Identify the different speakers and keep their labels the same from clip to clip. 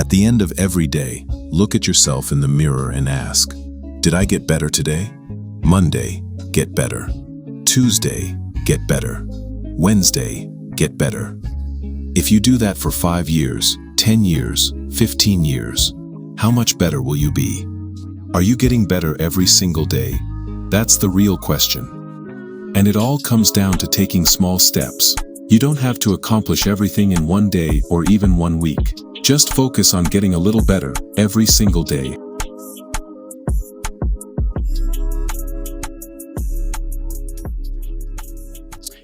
Speaker 1: At the end of every day, look at yourself in the mirror and ask, did I get better today? Monday, get better. Tuesday, get better. Wednesday, get better. If you do that for 5 years, 10 years, 15 years, how much better will you be? Are you getting better every single day? That's the real question. And it all comes down to taking small steps. You don't have to accomplish everything in one day or even 1 week. Just focus on getting a little better every single day.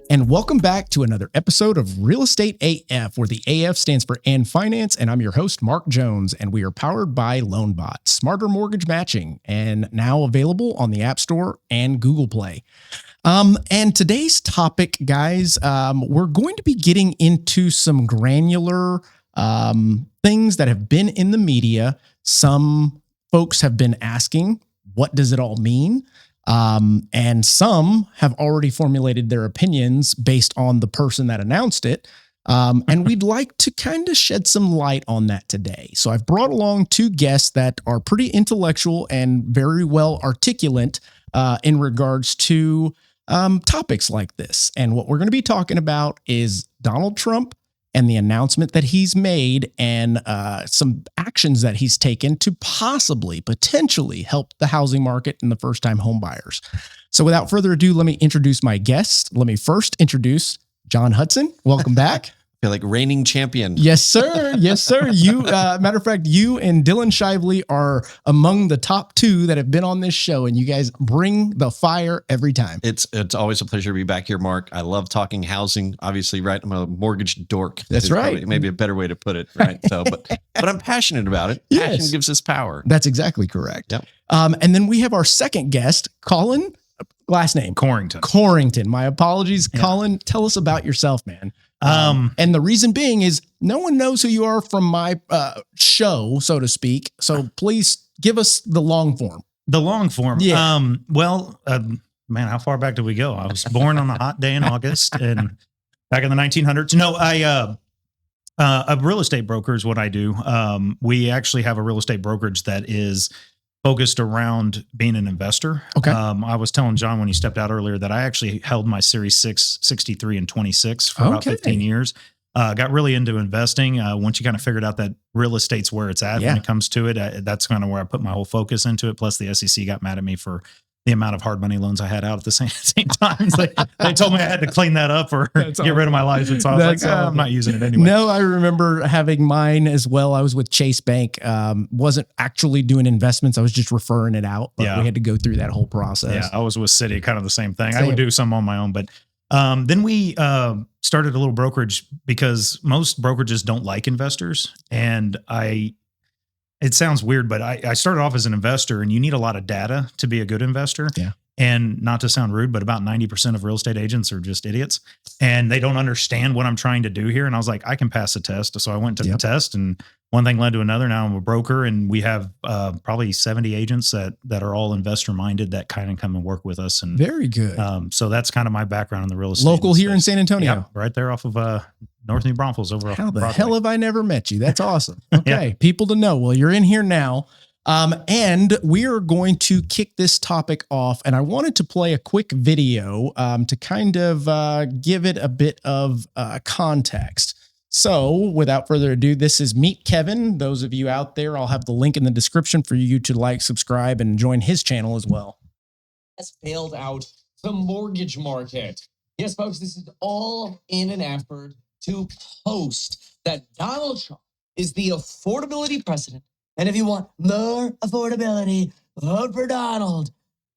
Speaker 2: And welcome back to another episode of Real Estate AF, where the AF stands for And Finance, and I'm your host, Mark Jones, and we are powered by LoanBot, smarter mortgage matching, and now available on the App Store and Google Play. And today's topic, guys, we're going to be getting into some granular things that have been in the media. Some folks have been asking, what does it all mean? And some have already formulated their opinions based on the person that announced it. And we'd like to kind of shed some light on that today. So I've brought along two guests that are pretty intellectual and very well articulate in regards to topics like this. And what we're going to be talking about is Donald Trump and the announcement that he's made and some actions that he's taken to potentially help the housing market and the first-time home buyers. So without further ado, let me introduce my guests. Let me first introduce John Hudson. Welcome back.
Speaker 3: I feel like reigning champion.
Speaker 2: Yes, sir. Yes, sir. You, matter of fact, you and Dylan Shively are among the top two that have been on this show, and you guys bring the fire every time.
Speaker 3: It's always a pleasure to be back here, Mark. I love talking housing. Obviously, right? I'm a mortgage dork.
Speaker 2: That's right.
Speaker 3: Maybe a better way to put it, right? So, but I'm passionate about it.
Speaker 2: Yes.
Speaker 3: Passion gives us power.
Speaker 2: That's exactly correct.
Speaker 3: Yep.
Speaker 2: And then we have our second guest, Colin. Last name Corrington. My apologies, yeah. Colin. Tell us about yourself, man. And the reason being is no one knows who you are from my show, so to speak. So please give us the long form.
Speaker 4: The long form.
Speaker 2: Yeah.
Speaker 4: Man, how far back did we go? I was born on a hot day in August and back in the 1900s. No, a real estate broker is what I do. We actually have a real estate brokerage that is focused around being an investor.
Speaker 2: Okay.
Speaker 4: I was telling John when he stepped out earlier that I actually held my Series 6, 63, and 26 for about 15 years. Got really into investing. Once you kind of figured out that real estate's where it's at when it comes to it, that's kind of where I put my whole focus into it. Plus the SEC got mad at me for the amount of hard money loans I had out at the same time. They told me I had to clean that up or get rid of my license. So I was like, I'm not using it anyway.
Speaker 2: No, I remember having mine as well. I was with Chase Bank. Wasn't actually doing investments. I was just referring it out. But we had to go through that whole process.
Speaker 4: Yeah, I was with Citi, kind of the same thing. I would do some on my own. But then we started a little brokerage because most brokerages don't like investors. And it sounds weird, but I started off as an investor, and you need a lot of data to be a good investor.
Speaker 2: Yeah.
Speaker 4: And not to sound rude, but about 90% of real estate agents are just idiots and they don't understand what I'm trying to do here. And I was like, I can pass a test. So I went to the test, and one thing led to another. Now I'm a broker, and we have probably 70 agents that are all investor minded that kind of come and work with us. And
Speaker 2: very good.
Speaker 4: So that's kind of my background in the real estate.
Speaker 2: Local here in San Antonio.
Speaker 4: Yeah, right there off of North New Braunfels over.
Speaker 2: How the hell have I never met you? That's awesome. Okay. People to know. Well, you're in here now. And we are going to kick this topic off. And I wanted to play a quick video to kind of give it a bit of context. So without further ado, this is Meet Kevin. Those of you out there, I'll have the link in the description for you to like, subscribe, and join his channel as well.
Speaker 5: Has bailed out the mortgage market. Yes, folks, this is all in an effort to post that Donald Trump is the affordability president. And if you want more affordability, vote for Donald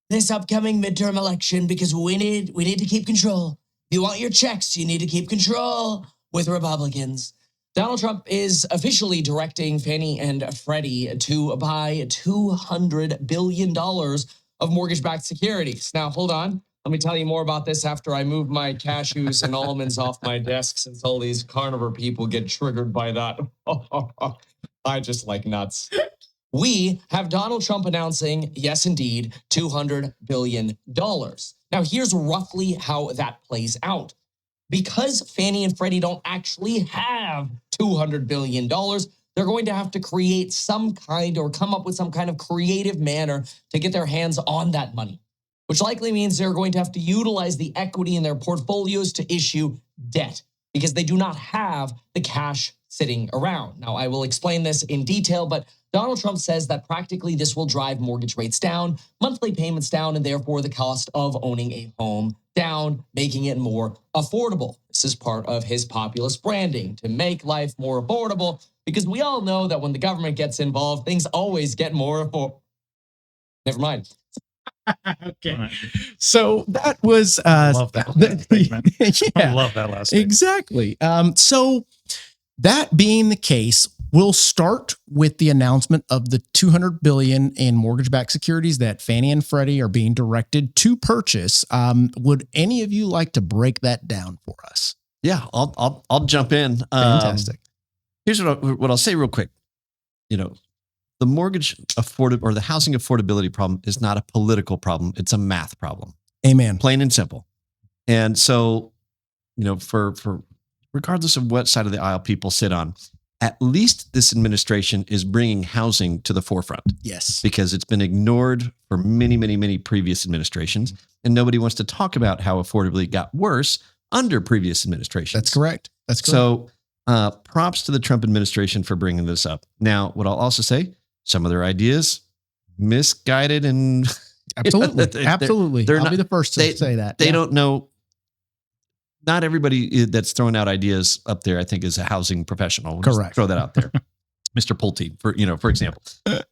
Speaker 5: this upcoming midterm election, because we need to keep control. If you want your checks, you need to keep control with Republicans. Donald Trump is officially directing Fannie and Freddie to buy $200 billion of mortgage-backed securities. Now, hold on. Let me tell you more about this after I move my cashews and almonds off my desk, since all these carnivore people get triggered by that. I just like nuts. We have Donald Trump announcing, yes, indeed, $200 billion. Now, here's roughly how that plays out. Because Fannie and Freddie don't actually have $200 billion, they're going to have to create some kind or come up with some kind of creative manner to get their hands on that money, which likely means they're going to have to utilize the equity in their portfolios to issue debt because they do not have the cash sitting around. Now, I will explain this in detail, but Donald Trump says that practically this will drive mortgage rates down, monthly payments down, and therefore the cost of owning a home down, making it more affordable. This is part of his populist branding to make life more affordable, because we all know that when the government gets involved, things always get more affordable. Never mind.
Speaker 2: Okay. So that was
Speaker 4: I love that statement.
Speaker 2: Yeah,
Speaker 4: I love that last statement.
Speaker 2: exactly. So that being the case, we'll start with the announcement of the $200 billion in mortgage-backed securities that Fannie and Freddie are being directed to purchase. Would any of you like to break that down for us?
Speaker 3: Yeah, I'll jump in.
Speaker 2: Fantastic.
Speaker 3: Here's what I'll say real quick. The mortgage or the housing affordability problem is not a political problem. It's a math problem.
Speaker 2: Amen.
Speaker 3: Plain and simple. And so, for regardless of what side of the aisle people sit on, at least this administration is bringing housing to the forefront.
Speaker 2: Yes.
Speaker 3: Because it's been ignored for many, many, many previous administrations. And nobody wants to talk about how affordability got worse under previous administrations.
Speaker 2: That's correct. That's correct.
Speaker 3: So props to the Trump administration for bringing this up. Now, what I'll also say, some of their ideas misguided and
Speaker 2: absolutely. Absolutely. I'll be the first to say that.
Speaker 3: They don't know. Not everybody that's throwing out ideas up there, I think, is a housing professional. We'll
Speaker 2: correct.
Speaker 3: Just throw that out there. Mr. Pulte, for example.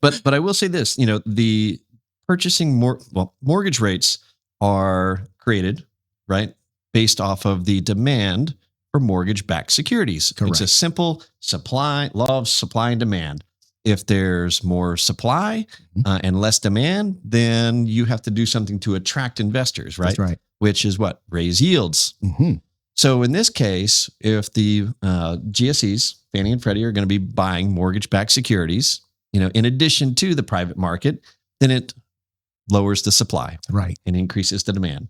Speaker 3: But I will say this, the purchasing mortgage rates are created, right, based off of the demand for mortgage-backed securities.
Speaker 2: Correct.
Speaker 3: It's a simple law of supply and demand. If there's more supply and less demand, then you have to do something to attract investors, right?
Speaker 2: That's right.
Speaker 3: Which is what? Raise yields.
Speaker 2: Mm-hmm.
Speaker 3: So in this case, if the GSEs, Fannie and Freddie, are going to be buying mortgage-backed securities, in addition to the private market, then it lowers the supply,
Speaker 2: right,
Speaker 3: and increases the demand,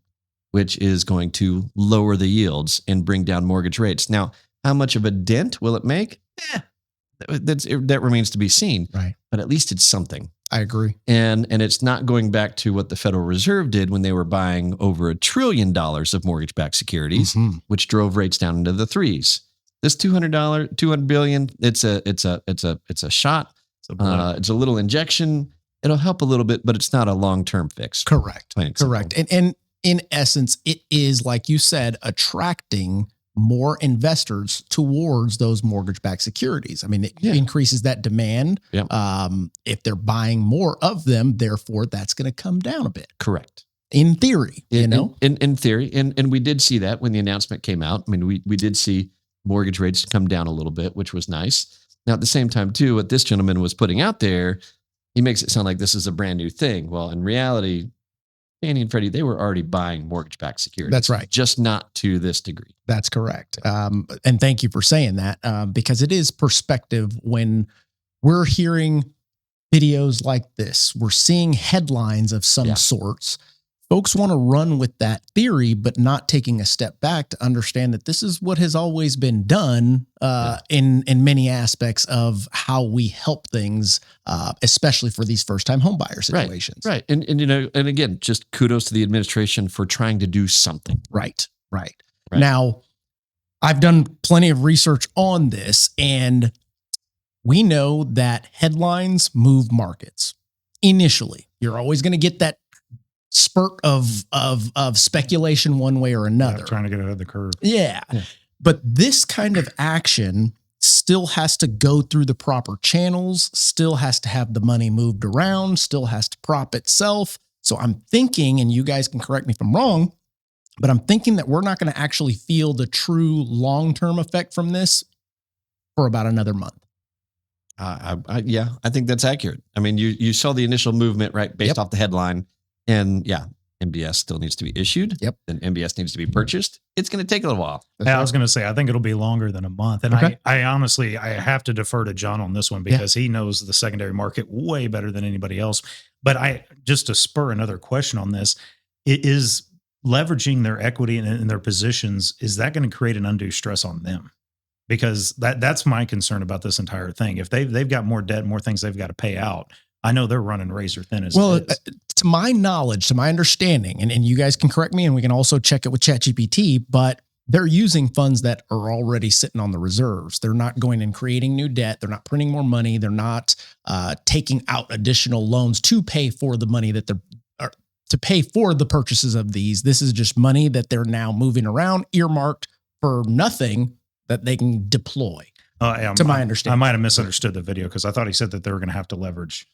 Speaker 3: which is going to lower the yields and bring down mortgage rates. Now, how much of a dent will it make? That remains to be seen.
Speaker 2: Right,
Speaker 3: but at least it's something.
Speaker 2: I agree.
Speaker 3: And it's not going back to what the Federal Reserve did when they were buying over $1 trillion of mortgage-backed securities, which drove rates down into the threes. This $200 billion, it's a shot. It's a little injection. It'll help a little bit, but it's not a long-term fix.
Speaker 2: Correct. Correct. And in essence, it is, like you said, attracting more investors towards those mortgage-backed securities. I mean, it increases that demand.
Speaker 3: Yep.
Speaker 2: If they're buying more of them, therefore, that's going to come down a bit.
Speaker 3: Correct.
Speaker 2: In theory,
Speaker 3: in theory. And we did see that when the announcement came out. I mean, we did see mortgage rates come down a little bit, which was nice. Now, at the same time, too, what this gentleman was putting out there, he makes it sound like this is a brand new thing. Well, in reality, Fannie and Freddie, they were already buying mortgage-backed securities.
Speaker 2: That's right.
Speaker 3: Just not to this degree.
Speaker 2: That's correct. And thank you for saying that, because it is perspective when we're hearing videos like this. We're seeing headlines of some sorts. Folks want to run with that theory, but not taking a step back to understand that this is what has always been done in many aspects of how we help things, especially for these first-time home buyer situations.
Speaker 3: Right. And again, just kudos to the administration for trying to do something.
Speaker 2: Right. Now, I've done plenty of research on this, and we know that headlines move markets. Initially, you're always going to get that spurt of speculation one way or another.
Speaker 4: Trying to get ahead of the curve.
Speaker 2: Yeah. But this kind of action still has to go through the proper channels, still has to have the money moved around, still has to prop itself. So I'm thinking, and you guys can correct me if I'm wrong, but I'm thinking that we're not going to actually feel the true long-term effect from this for about another month.
Speaker 3: I think that's accurate. I mean, you saw the initial movement, right, based off the headline. And MBS still needs to be issued.
Speaker 2: Yep.
Speaker 3: Then MBS needs to be purchased. It's going to take a little while.
Speaker 4: I was going to say, I think it'll be longer than a month. And I honestly, I have to defer to John on this one because he knows the secondary market way better than anybody else. But just to spur another question on this, it is leveraging their equity and their positions. Is that going to create an undue stress on them? because that's my concern about this entire thing. If they've got more debt, more things they've got to pay out, I know they're running razor thin as
Speaker 2: well,
Speaker 4: it is.
Speaker 2: to my knowledge, to my understanding, and you guys can correct me and we can also check it with ChatGPT, but they're using funds that are already sitting on the reserves. They're not going and creating new debt. They're not printing more money. They're not taking out additional loans to pay for the money that to pay for the purchases of these. This is just money that they're now moving around, earmarked for nothing that they can deploy. To my understanding.
Speaker 4: I might have misunderstood the video because I thought he said that they were going to have to leverage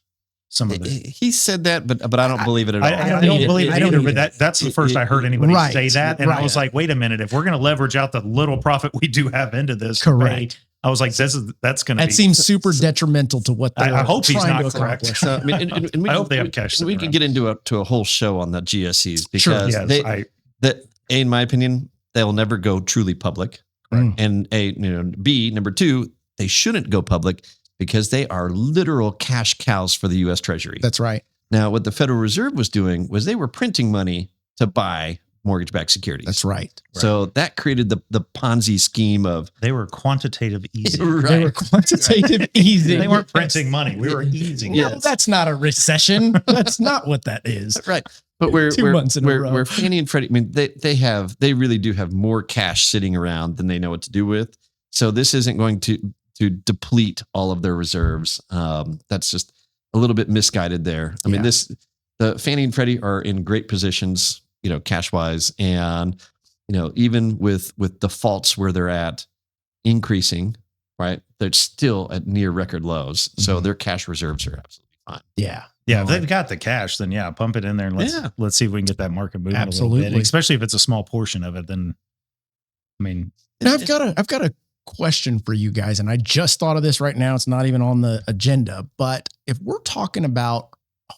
Speaker 4: some of it.
Speaker 3: He said that, but I don't believe it at all.
Speaker 4: I don't believe it either, but that's the first I heard anybody say that. And I was like, wait a minute, if we're going to leverage out the little profit we do have into this.
Speaker 2: Correct.
Speaker 4: I was like, that's going to be.
Speaker 2: That seems super detrimental to what they're
Speaker 4: I hope he's
Speaker 2: trying
Speaker 4: not
Speaker 2: to
Speaker 4: correct.
Speaker 2: accomplish.
Speaker 3: So, I mean, and we
Speaker 4: I hope they have cash.
Speaker 3: We could get into a whole show on the GSEs
Speaker 2: Sure,
Speaker 3: because in my opinion, they'll never go truly public.
Speaker 2: Right.
Speaker 3: And B, number two, they shouldn't go public because they are literal cash cows for the U.S. Treasury.
Speaker 2: That's right.
Speaker 3: Now, what the Federal Reserve was doing was they were printing money to buy mortgage-backed securities.
Speaker 2: That's right.
Speaker 3: So that created the Ponzi scheme of
Speaker 4: they were quantitative easing.
Speaker 3: Right.
Speaker 2: They were quantitative easing.
Speaker 4: They weren't printing money. We were easing.
Speaker 2: No, that's not a recession. That's not what that is.
Speaker 3: right. But where
Speaker 2: 2 months in a row.
Speaker 3: where Fannie and Freddie, I mean, they really do have more cash sitting around than they know what to do with. So this isn't going to deplete all of their reserves. That's just a little bit misguided there. I mean, the Fannie and Freddie are in great positions, cash wise, and even with defaults where they're at increasing, right? They're still at near record lows. So their cash reserves are absolutely fine.
Speaker 2: Yeah.
Speaker 4: Yeah, if they've got the cash, then pump it in there and let's see if we can get that market moving a little bit. Especially if it's a small portion of it, then I mean,
Speaker 2: and I've got a question for you guys, and I just thought of this right now. It's not even on the agenda, but if we're talking about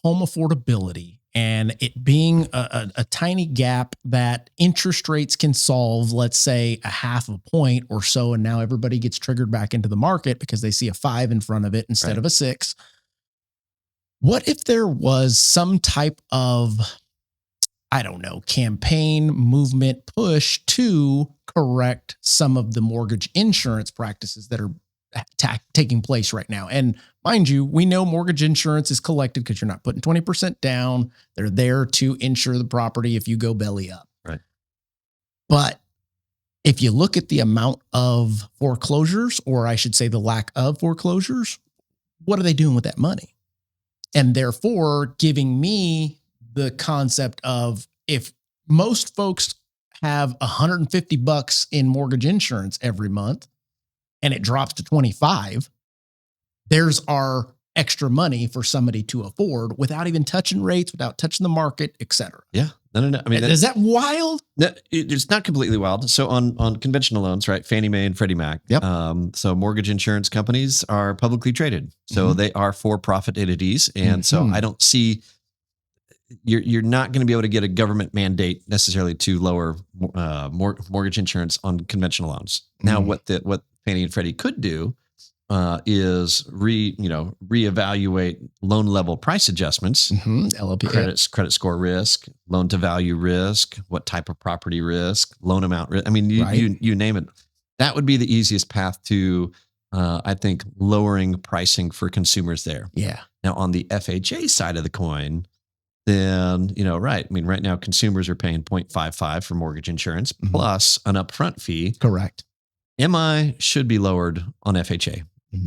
Speaker 2: home affordability and it being a tiny gap that interest rates can solve, let's say a half a point or so, and now everybody gets triggered back into the market because they see a 5 in front of it instead of a 6. What if there was some type of, I don't know, campaign, movement, push to correct some of the mortgage insurance practices that are taking place right now? And mind you, we know mortgage insurance is collected because you're not putting 20% down. They're there to insure the property if you go belly up.
Speaker 3: Right.
Speaker 2: But if you look at the amount of foreclosures, or I should say the lack of foreclosures, what are they doing with that money? And therefore giving me the concept of, if most folks have $150 in mortgage insurance every month and it drops to 25, there's our extra money for somebody to afford without even touching rates, without touching the market, et cetera.
Speaker 3: Yeah. No. I mean,
Speaker 2: is that wild?
Speaker 3: No, it's not completely wild. So on conventional loans, right? Fannie Mae and Freddie Mac.
Speaker 2: Yep.
Speaker 3: So mortgage insurance companies are publicly traded. So they are for-profit entities. And so I don't see, you're not going to be able to get a government mandate necessarily to lower mortgage insurance on conventional loans. Now, what Fannie and Freddie could do is reevaluate loan level price adjustments,
Speaker 2: LLP,
Speaker 3: credit score risk, loan to value risk, what type of property risk, loan amount risk. I mean, you name it. That would be the easiest path to, I think, lowering pricing for consumers there.
Speaker 2: Yeah.
Speaker 3: Now, on the FHA side of the coin, then, right. I mean, right now consumers are paying 0.55 for mortgage insurance plus an upfront fee.
Speaker 2: Correct.
Speaker 3: MI should be lowered on FHA.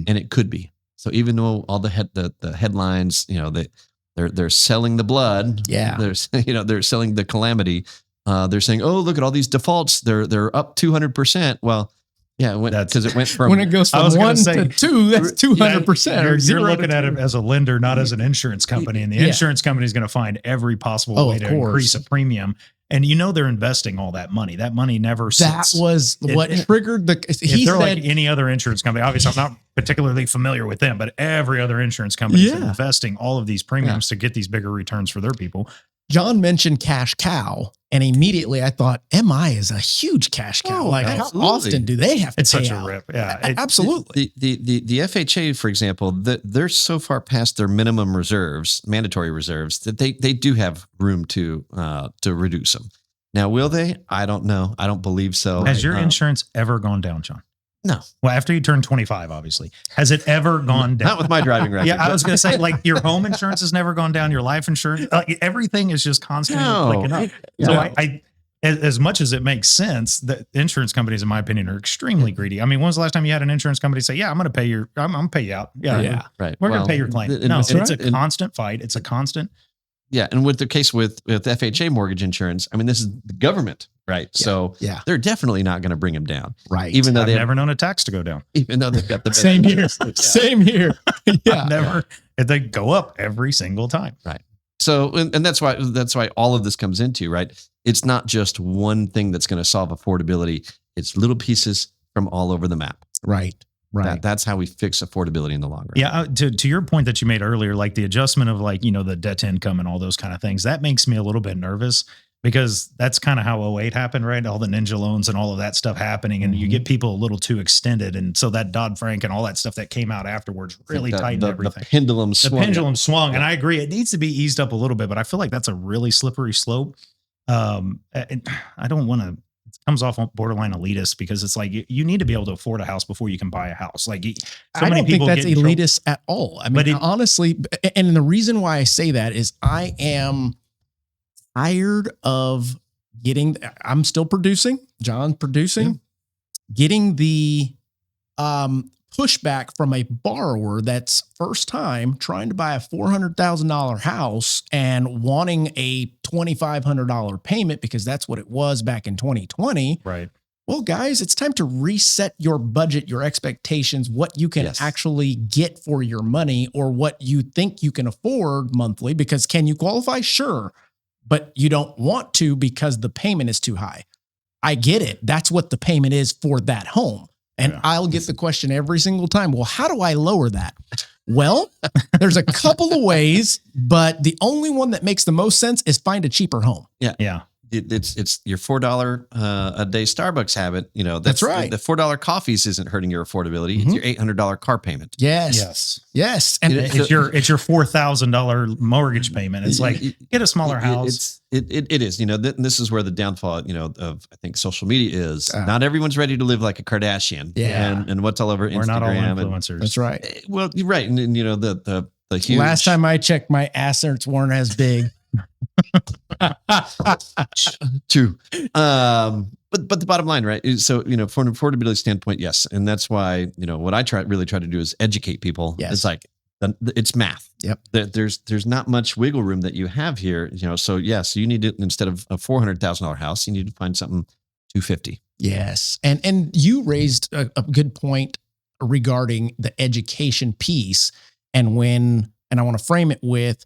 Speaker 3: And it could be. So even though all the headlines, they're selling the blood.
Speaker 2: Yeah.
Speaker 3: They're selling the calamity. They're saying, oh, look at all these defaults. They're up 200%. Well, yeah, because it went from,
Speaker 2: when it goes from 1 to 2, that's 200%.
Speaker 4: You're looking at it as a lender, not as an insurance company. And the insurance company is going to find every possible way to increase a premium. And they're investing all that money. That money never sits.
Speaker 2: That was what triggered the.
Speaker 4: If they're like any other insurance company, obviously I'm not particularly familiar with them, but every other insurance company is investing all of these premiums to get these bigger returns for their people.
Speaker 2: John mentioned cash cow, and immediately I thought MI is a huge cash cow. How often do they have to
Speaker 4: It's
Speaker 2: pay
Speaker 4: such
Speaker 2: out?
Speaker 4: a rip. Yeah,
Speaker 2: absolutely.
Speaker 3: The FHA, for example, they're so far past their minimum reserves, mandatory reserves, that they do have room to reduce them. Now, will they? I don't know. I don't believe so.
Speaker 4: Has your insurance ever gone down, John?
Speaker 3: No.
Speaker 4: Well, after you turn 25, obviously. Has it ever gone down?
Speaker 3: Not with my driving record.
Speaker 4: Yeah, I was going to say, like, your home insurance has never gone down. Your life insurance, everything is just constantly clicking up. So I as much as it makes sense, the insurance companies, in my opinion, are extremely greedy. I mean, when was the last time you had an insurance company say, "Yeah, I'm going to pay you out. Yeah,
Speaker 3: right.
Speaker 4: We're going to pay your claim." No, it's a constant fight. It's a constant.
Speaker 3: Yeah, and with the case with FHA mortgage insurance, I mean, this is the government, right?
Speaker 2: Yeah.
Speaker 3: So they're definitely not going to bring them down,
Speaker 2: right?
Speaker 3: Even though
Speaker 4: I've never known a tax to go down.
Speaker 3: Even though they've got the
Speaker 2: same here, same here. Yeah,
Speaker 4: never. They go up every single time,
Speaker 3: right? So, and that's why all of this comes into, right? It's not just one thing that's going to solve affordability. It's little pieces from all over the map.
Speaker 2: Right. Right.
Speaker 3: That's how we fix affordability in the long run.
Speaker 4: Yeah. To your point that you made earlier, like the adjustment of the debt to income and all those kind of things, that makes me a little bit nervous because that's kind of how 2008 happened, right? All the ninja loans and all of that stuff happening. And you get people a little too extended. And so that Dodd-Frank and all that stuff that came out afterwards really tightened everything.
Speaker 3: The pendulum swung.
Speaker 4: And I agree. It needs to be eased up a little bit, but I feel like that's a really slippery slope. And I don't want to, it comes off borderline elitist because it's like you need to be able to afford a house before you can buy a house. Like
Speaker 2: I don't think that's elitist at all. I mean, honestly, and the reason why I say that is I am tired of I'm still producing, John's producing, getting the pushback from a borrower that's first time trying to buy a $400,000 house and wanting a $2,500 payment because that's what it was back in 2020.
Speaker 4: Right.
Speaker 2: Well, guys, it's time to reset your budget, your expectations, what you can actually get for your money or what you think you can afford monthly, because can you qualify? Sure. But you don't want to because the payment is too high. I get it. That's what the payment is for that home. And I'll get the question every single time, well, how do I lower that? Well, there's a couple of ways, but the only one that makes the most sense is find a cheaper home.
Speaker 3: Yeah. Yeah. It's your $4 a day Starbucks habit.
Speaker 2: That's right.
Speaker 3: The $4 coffees isn't hurting your affordability. It's your $800 car payment.
Speaker 2: Yes. And
Speaker 4: it's your $4,000 mortgage payment. It's like, get a smaller house.
Speaker 3: It is, this is where the downfall, of, I think, social media is. Not everyone's ready to live like a Kardashian.
Speaker 2: Yeah.
Speaker 3: And what's all over Instagram.
Speaker 4: We're not all influencers.
Speaker 2: That's right.
Speaker 3: Well, you're right. And the huge.
Speaker 2: Last time I checked, my assets weren't as big.
Speaker 3: True. But the bottom line, right? Is from an affordability standpoint, yes. And that's why, what I really try to do is educate people.
Speaker 2: Yes.
Speaker 3: It's like, it's math.
Speaker 2: Yep.
Speaker 3: There's not much wiggle room that you have here, so yes, you need to, instead of a $400,000 house, you need to find something $250,000.
Speaker 2: Yes. And you raised a good point regarding the education piece. And I want to frame it with,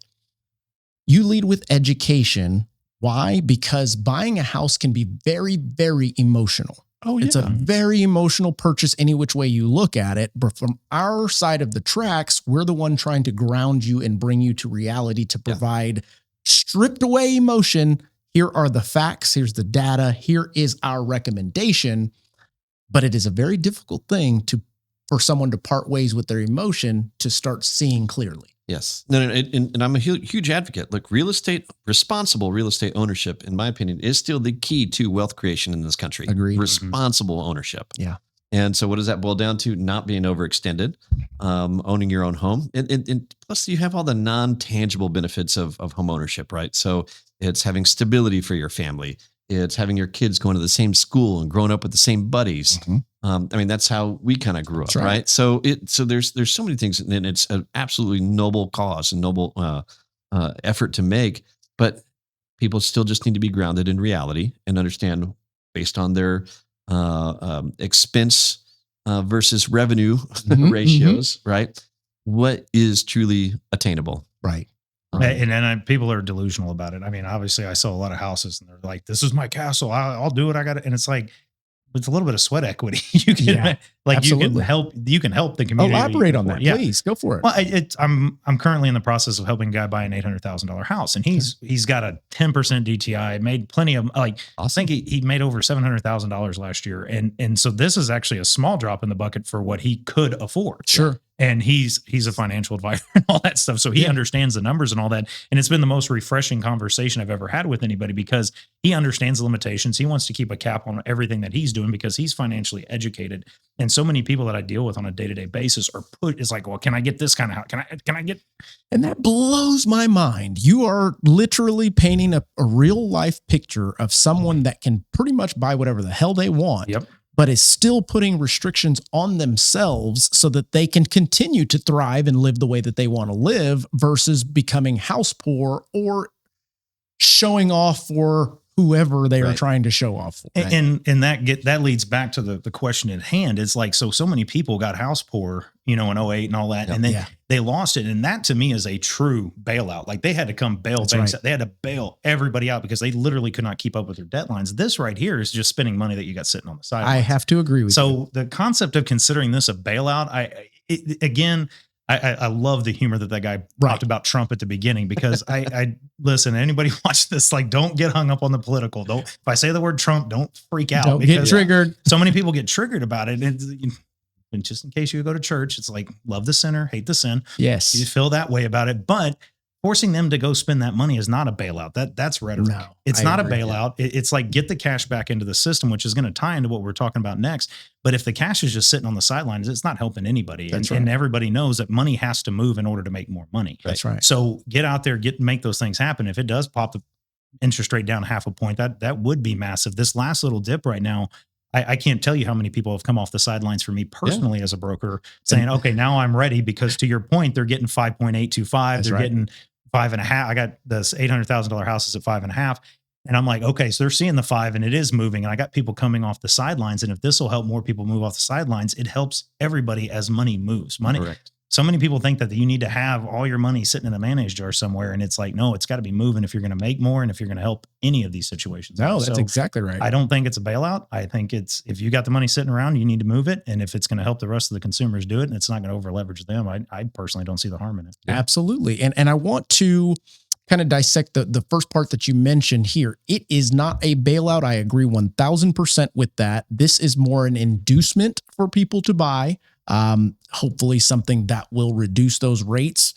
Speaker 2: you lead with education. Why? Because buying a house can be very, very emotional.
Speaker 3: Oh, yeah.
Speaker 2: It's a very emotional purchase any which way you look at it. But from our side of the tracks, we're the one trying to ground you and bring you to reality to provide stripped away emotion. Here are the facts. Here's the data. Here is our recommendation. But it is a very difficult thing for someone to part ways with their emotion to start seeing clearly.
Speaker 3: Yes. No, and I'm a huge advocate. Look, responsible real estate ownership, in my opinion, is still the key to wealth creation in this country.
Speaker 2: Agreed.
Speaker 3: Responsible ownership.
Speaker 2: Yeah.
Speaker 3: And so what does that boil down to? Not being overextended, owning your own home. And plus you have all the non-tangible benefits of home ownership, right? So it's having stability for your family. It's having your kids going to the same school and growing up with the same buddies.
Speaker 2: Mm-hmm.
Speaker 3: That's how we kind of grew up,
Speaker 2: right?
Speaker 3: right? So there's so many things, and it's an absolutely noble cause and noble effort to make. But people still just need to be grounded in reality and understand, based on their expense versus revenue ratios, right? What is truly attainable,
Speaker 2: right?
Speaker 4: And people are delusional about it. I mean, obviously, I sell a lot of houses, and they're like, "This is my castle. I'll do it. I got it." And it's like, it's a little bit of sweat equity. You can
Speaker 2: absolutely.
Speaker 4: you can help the community.
Speaker 2: Elaborate on that, please. Go for it.
Speaker 4: Well, I'm currently in the process of helping a guy buy an $800,000 house, and he's got a 10% DTI. Made plenty of I think he made over $700,000 last year, and so this is actually a small drop in the bucket for what he could afford.
Speaker 2: Sure.
Speaker 4: And he's a financial advisor and all that stuff. So he understands the numbers and all that. And it's been the most refreshing conversation I've ever had with anybody because he understands the limitations. He wants to keep a cap on everything that he's doing because he's financially educated. And so many people that I deal with on a day-to-day basis is like, well, can I get this kind of house? Can I get?
Speaker 2: And that blows my mind. You are literally painting a real life picture of someone that can pretty much buy whatever the hell they want.
Speaker 4: Yep.
Speaker 2: But is still putting restrictions on themselves so that they can continue to thrive and live the way that they want to live versus becoming house poor or showing off for whoever they are trying to show off for.
Speaker 4: And that leads back to the question at hand. It's like, so many people got house poor, in 08 and all that. And then they lost it. And that to me is a true bailout. Like they had to come bail banks. They had to bail everybody out because they literally could not keep up with their deadlines. This right here is just spending money that you got sitting on the side.
Speaker 2: I have to agree with you.
Speaker 4: So the concept of considering this a bailout, I love the humor that guy talked about Trump at the beginning because I listen, anybody watch this, like, don't get hung up on the political. If I say the word Trump, don't freak out.
Speaker 2: Don't get triggered.
Speaker 4: So many people get triggered about it. And just in case you go to church, it's like, love the sinner, hate the sin.
Speaker 2: Yes.
Speaker 4: You feel that way about it. But forcing them to go spend that money is not a bailout. That's rhetoric. No, it's not a bailout. It's like get the cash back into the system, which is going to tie into what we're talking about next. But if the cash is just sitting on the sidelines, it's not helping anybody. And everybody knows that money has to move in order to make more money.
Speaker 2: That's right.
Speaker 4: So get out there, make those things happen. If it does pop the interest rate down 0.5 point, that would be massive. This last little dip right now, I can't tell you how many people have come off the sidelines for me personally as a broker saying, okay, now I'm ready, because to your point, they're getting 5.825. They're getting 5.5. I got this $800,000 houses at 5.5. And I'm like, okay, so they're seeing the 5 and it is moving. And I got people coming off the sidelines. And if this will help more people move off the sidelines, it helps everybody as money moves. Correct. So many people think that you need to have all your money sitting in a mayonnaise jar somewhere. And it's like, no, it's got to be moving if you're going to make more and if you're going to help any of these situations.
Speaker 2: No, that's exactly right.
Speaker 4: I don't think it's a bailout. I think it's, if you got the money sitting around, you need to move it. And if it's going to help the rest of the consumers do it and it's not going to over leverage them, I personally don't see the harm in it.
Speaker 2: Absolutely. And I want to kind of dissect the first part that you mentioned here. It is not a bailout. I agree 1000% with that. This is more an inducement for people to buy. Hopefully something that will reduce those rates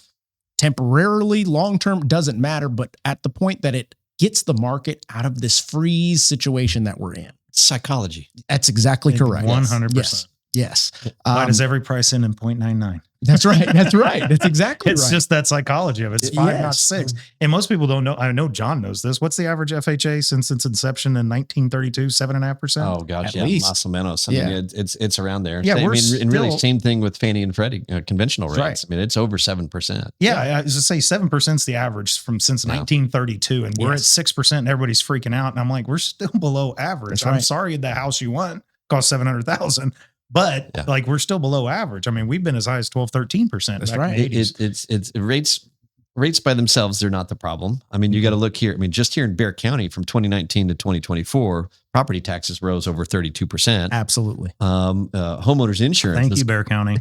Speaker 2: temporarily, long-term, doesn't matter, but at the point that it gets the market out of this freeze situation that we're in.
Speaker 3: Psychology.
Speaker 2: That's exactly correct.
Speaker 4: 100%.
Speaker 2: Yes.
Speaker 4: Why does every price end in 0.99?
Speaker 2: That's right. That's right. That's exactly
Speaker 4: it's
Speaker 2: right.
Speaker 4: It's just that psychology of it. It's 5, not 6. And most people don't know. I know John knows this. What's the average FHA since its inception in 1932? 7.5%.
Speaker 3: Oh gosh, más o menos. I mean, it's around there.
Speaker 4: Yeah,
Speaker 3: and really same thing with Fannie and Freddie conventional rates.
Speaker 2: Right.
Speaker 3: I mean, it's over 7%.
Speaker 4: Yeah, I was to say 7% is the average since 1932, and we're at 6%. And everybody's freaking out, and I'm like, we're still below average. I'm sorry, the house you want costs $700,000. But like, we're still below average. I mean, we've been as high as 12-13%.
Speaker 2: That's right.
Speaker 3: It's rates by themselves. They're not the problem. I mean, you got to look here. I mean, just here in Bexar County from 2019 to 2024, property taxes rose over 32%.
Speaker 2: Absolutely.
Speaker 3: Homeowners insurance.
Speaker 4: Thank you, Bexar County.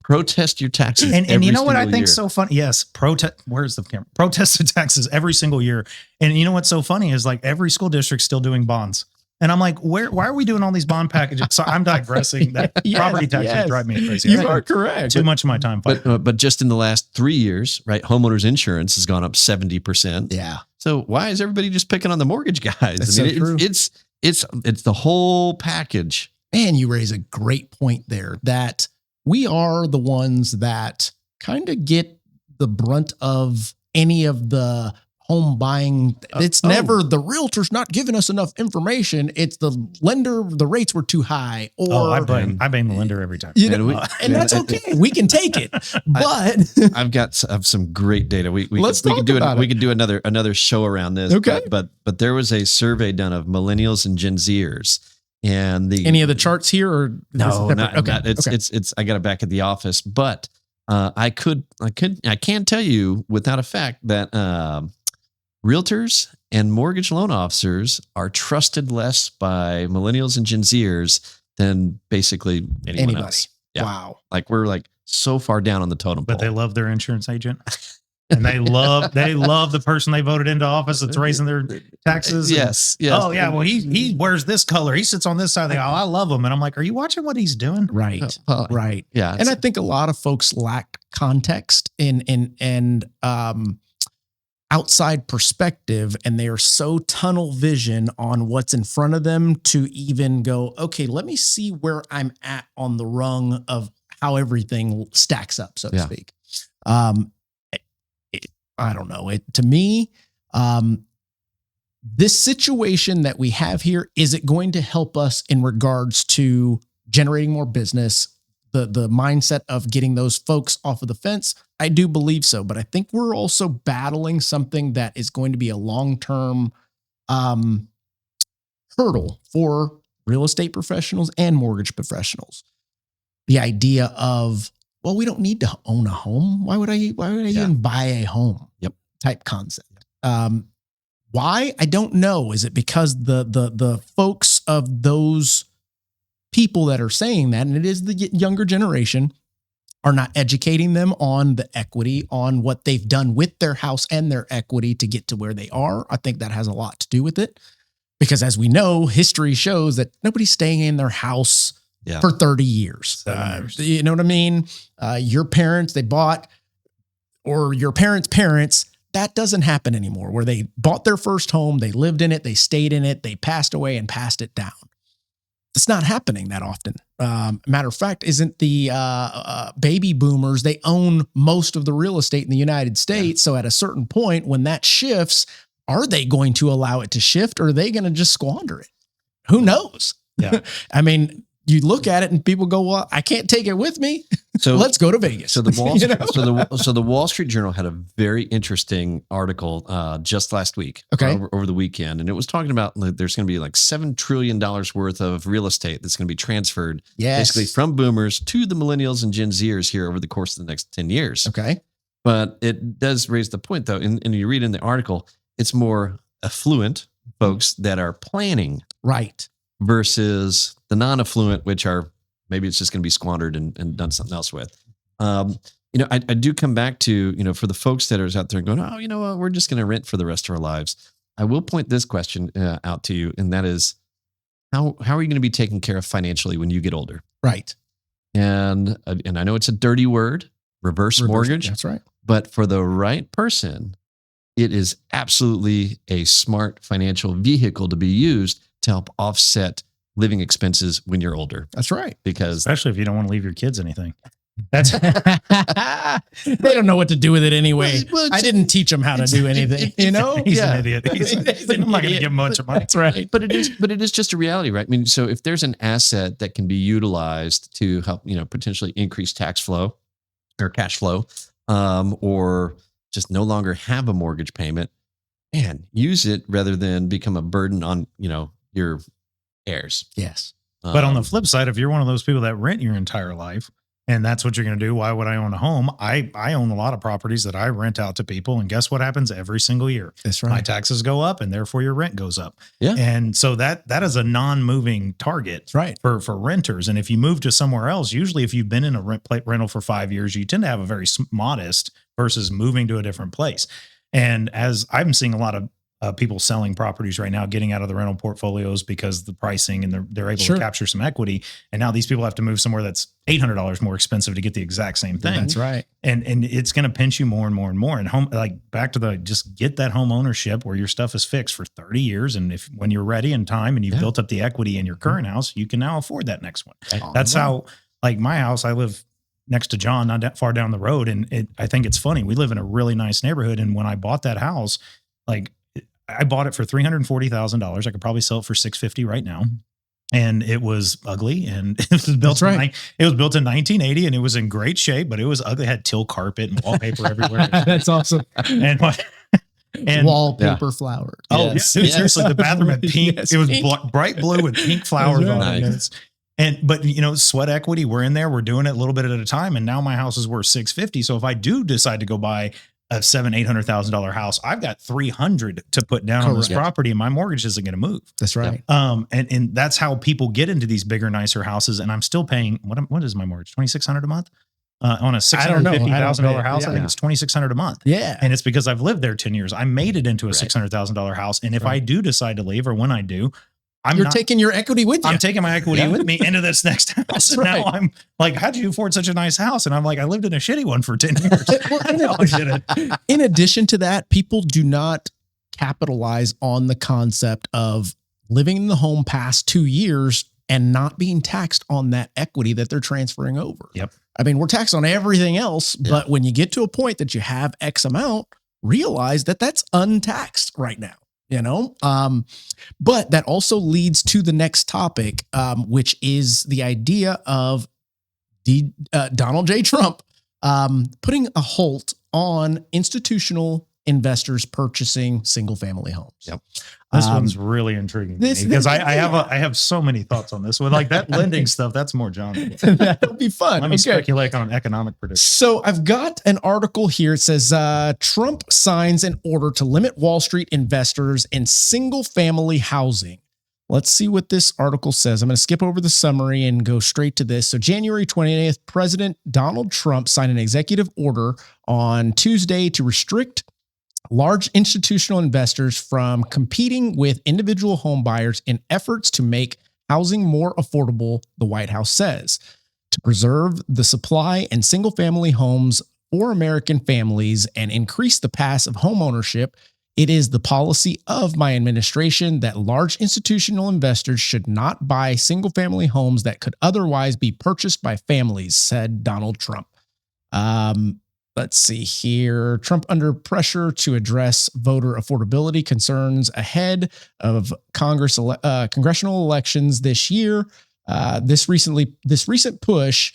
Speaker 3: Protest your taxes.
Speaker 4: And you know what I think so funny? Yes. Where's the camera? Protest the taxes every single year. And you know what's so funny is, like, every school district's still doing bonds. And I'm like, why are we doing all these bond packages? So I'm digressing. That property taxes drive me crazy.
Speaker 2: You are correct.
Speaker 4: Too much of my time.
Speaker 3: But just in the last 3 years, right? Homeowners insurance has gone up 70%.
Speaker 2: Yeah.
Speaker 3: So why is everybody just picking on the mortgage guys?
Speaker 2: That's
Speaker 3: I mean,
Speaker 2: so true.
Speaker 3: It's the whole package.
Speaker 2: Man, you raise a great point there, that we are the ones that kind of get the brunt of any of the home buying. It's never the realtor's not giving us enough information. It's the lender, the rates were too high. Or
Speaker 4: I blame the lender every time.
Speaker 2: And that's okay. We can take it. But
Speaker 3: I've got some great data. We could do another show around this.
Speaker 2: Okay.
Speaker 3: But there was a survey done of millennials and Gen Zers, and
Speaker 2: any of the charts here, or
Speaker 3: no, not. It's I got it back at the office, but I can't tell you without a fact that realtors and mortgage loan officers are trusted less by millennials and Gen Zers than basically anyone else. Yeah.
Speaker 2: Wow.
Speaker 3: Like, we're like so far down on the totem pole.
Speaker 4: But they love their insurance agent. And they love the person they voted into office that's raising their taxes.
Speaker 3: Yes.
Speaker 4: Oh yeah. Well, he wears this color. He sits on this side of the aisle. I love him. And I'm like, are you watching what he's doing?
Speaker 2: Right.
Speaker 3: Well,
Speaker 2: Right.
Speaker 3: Yeah.
Speaker 2: And I think a lot of folks lack context and outside perspective, and they are so tunnel vision on what's in front of them to even go, okay, let me see where I'm at on the rung of how everything stacks up, so to speak. I don't know. To me, this situation that we have here, is it going to help us in regards to generating more business, the mindset of getting those folks off of the fence? I do believe so, but I think we're also battling something that is going to be a long-term hurdle for real estate professionals and mortgage professionals. The idea of, well, we don't need to own a home. Why would I even buy a home?
Speaker 3: Yep.
Speaker 2: Type concept. Why? I don't know. Is it because the folks of those people that are saying that, and it is the younger generation, are not educating them on the equity, on what they've done with their house and their equity to get to where they are? I think that has a lot to do with it, because as we know, history shows that nobody's staying in their house for 30 years. You know what I mean? Your parents, they bought, or your parents' parents, that doesn't happen anymore, where they bought their first home, they lived in it, they stayed in it, they passed away and passed it down. It's not happening that often. Matter of fact, isn't the baby boomers, they own most of the real estate in the United States. So at a certain point, when that shifts, are they going to allow it to shift, or are they going to just squander it? Who knows?
Speaker 4: Yeah.
Speaker 2: I mean, you look at it and people go, well, I can't take it with me. So let's go to Vegas.
Speaker 3: So the Wall Street Journal had a very interesting article just last week, over the weekend, and it was talking about there's going to be like $7 trillion worth of real estate that's going to be transferred, basically from boomers to the millennials and Gen Zers here over the course of the next 10 years.
Speaker 2: Okay,
Speaker 3: but it does raise the point, though, and you read in the article, it's more affluent folks that are planning,
Speaker 2: right,
Speaker 3: versus the non-affluent, which are maybe it's just going to be squandered and done something else with. I do come back to, for the folks that are out there going, oh, you know what, we're just going to rent for the rest of our lives. I will point this question out to you, and that is, how are you going to be taken care of financially when you get older?
Speaker 2: Right.
Speaker 3: And I know it's a dirty word, reverse mortgage.
Speaker 2: That's right.
Speaker 3: But for the right person, it is absolutely a smart financial vehicle to be used to help offset living expenses when you're older.
Speaker 2: That's right.
Speaker 4: Because especially if you don't want to leave your kids anything. That's
Speaker 2: they don't know what to do with it anyway. Well, I didn't teach them how to do anything.
Speaker 4: He's an idiot. I'm not going to give much of money.
Speaker 2: That's right.
Speaker 3: But it is just a reality, right? I mean, so if there's an asset that can be utilized to help, potentially increase tax flow or cash flow, or just no longer have a mortgage payment, man, use it rather than become a burden on, your heirs.
Speaker 2: Yes.
Speaker 4: But on the flip side, if you're one of those people that rent your entire life and that's what you're going to do, why would I own a home? I own a lot of properties that I rent out to people, and guess what happens every single year?
Speaker 2: That's right.
Speaker 4: My taxes go up, and therefore your rent goes up.
Speaker 3: Yeah.
Speaker 4: And so that is a non-moving target,
Speaker 2: right,
Speaker 4: for renters. And if you move to somewhere else, usually if you've been in a rental for 5 years, you tend to have a very modest versus moving to a different place. And as I'm seeing a lot of people selling properties right now, getting out of the rental portfolios because the pricing, and they're able to capture some equity. And now these people have to move somewhere that's $800 more expensive to get the exact same thing.
Speaker 2: That's right.
Speaker 4: And it's going to pinch you more and more and more. And back to just get that home ownership where your stuff is fixed for 30 years. And when you're ready in time and you've built up the equity in your current house, you can now afford that next one. That's how, my house, I live next to John, not that far down the road. And I think it's funny. We live in a really nice neighborhood. And when I bought that house, I bought it for $340,000. I could probably sell it for $650 right now. And it was ugly, and it was built it was built in 1980, and it was in great shape, but it was ugly. It had teal carpet and wallpaper everywhere.
Speaker 2: That's awesome.
Speaker 4: And
Speaker 2: wallpaper flowers.
Speaker 4: Oh, yes. Dude, seriously, the bathroom had pink. Yes, it was bright blue with pink flowers on it. But sweat equity, we're in there, we're doing it a little bit at a time. And now my house is worth $650. So if I do decide to go buy a $700,000-$800,000 house, I've got $300 to put down on this property, and my mortgage isn't going to move.
Speaker 2: That's right.
Speaker 4: And that's how people get into these bigger, nicer houses. And I'm still paying, what is my mortgage? $2,600 a month. on a $650,000 house. I think it's $2,600 a month.
Speaker 2: Yeah.
Speaker 4: And it's because I've lived there 10 years. I made it into a $600,000 house. And if I do decide to leave, or when I do,
Speaker 2: You're taking your equity with you.
Speaker 4: I'm taking my equity with me into this next house.
Speaker 2: That's
Speaker 4: and
Speaker 2: right.
Speaker 4: now I'm like, how'd you afford such a nice house? And I'm like, I lived in a shitty one for 10 years.
Speaker 2: In addition to that, people do not capitalize on the concept of living in the home past 2 years and not being taxed on that equity that they're transferring over.
Speaker 4: Yep.
Speaker 2: I mean, we're taxed on everything else, but when you get to a point that you have X amount, realize that that's untaxed right now, you know? But that also leads to the next topic, which is the idea of Donald J. Trump putting a halt on institutional investors purchasing single family homes.
Speaker 3: Yep.
Speaker 4: This one's really intriguing because I have so many thoughts on this. With like that lending stuff, that's more John.
Speaker 2: That'll be fun.
Speaker 4: Let me speculate on an economic prediction.
Speaker 2: So I've got an article here. It says Trump signs an order to limit Wall Street investors in single family housing. Let's see what this article says. I'm going to skip over the summary and go straight to this. So January 20th, President Donald Trump signed an executive order on Tuesday to restrict large institutional investors from competing with individual home buyers in efforts to make housing more affordable, the White House says. To preserve the supply and single-family homes for American families and increase the pace of homeownership, it is the policy of my administration that large institutional investors should not buy single-family homes that could otherwise be purchased by families, said Donald Trump. Let's see here. Trump under pressure to address voter affordability concerns ahead of congressional elections this year. This recent push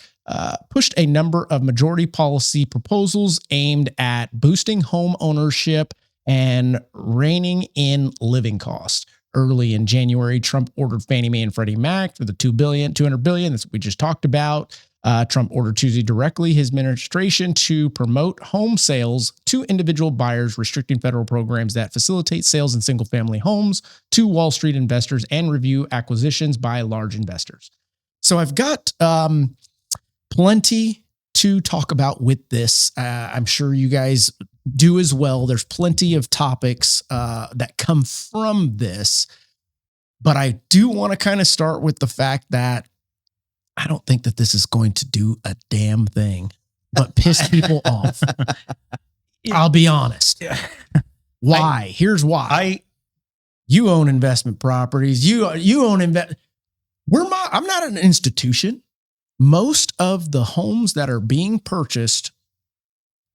Speaker 2: pushed a number of majority policy proposals aimed at boosting home ownership and reining in living costs. Early in January, Trump ordered Fannie Mae and Freddie Mac for the $200 billion that we just talked about. Trump ordered Tuesday directly his administration to promote home sales to individual buyers, restricting federal programs that facilitate sales in single-family homes to Wall Street investors and review acquisitions by large investors. So I've got plenty to talk about with this. I'm sure you guys do as well. There's plenty of topics that come from this, but I do want to kind of start with the fact that I don't think that this is going to do a damn thing but piss people off. I'll be honest. Why? Here's why. You own investment properties. You own I'm not an institution. Most of the homes that are being purchased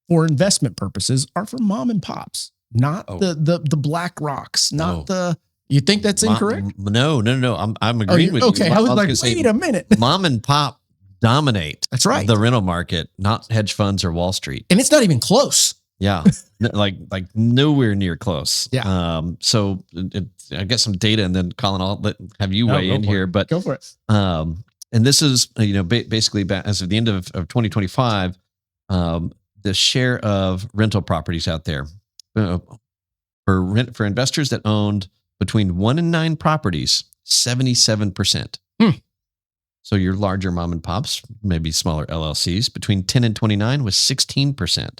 Speaker 2: for investment purposes are from mom and pops, not the Black Rocks, not the. You think that's incorrect?
Speaker 3: No. I'm agreeing with you.
Speaker 2: Okay, I was like, wait a minute.
Speaker 3: Mom and pop dominate.
Speaker 2: That's right.
Speaker 3: The rental market, not hedge funds or Wall Street.
Speaker 2: And it's not even close.
Speaker 3: Yeah, like nowhere near close.
Speaker 2: Yeah.
Speaker 3: So I get some data, and then Colin, I'll have you weigh in here. But
Speaker 2: go for it.
Speaker 3: And this is basically as of the end of 2025, the share of rental properties out there for investors that owned between 1 and 9 properties, 77%. So your larger mom and pops, maybe smaller LLCs, between 10 and 29 was 16%.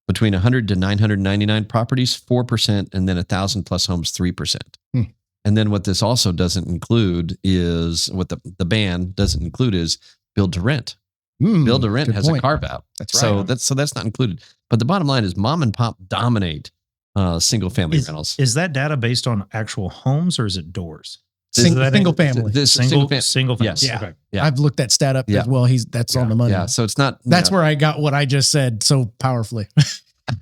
Speaker 3: Between 100 to 999 properties, 4%, and then 1,000 plus homes, 3%. And then what this also doesn't include is what the ban doesn't include is build to rent. Build to rent has a carve out.
Speaker 2: That's right.
Speaker 3: So that's not included. But the bottom line is mom and pop dominate single family rentals.
Speaker 4: Is that data based on actual homes or is it doors?
Speaker 2: Single family.
Speaker 4: Single family.
Speaker 3: Yes.
Speaker 2: Yeah.
Speaker 4: Okay.
Speaker 3: Yeah.
Speaker 2: I've looked that stat up as well. That's on the money.
Speaker 3: Yeah. So it's not.
Speaker 2: That's where I got what I just said so powerfully.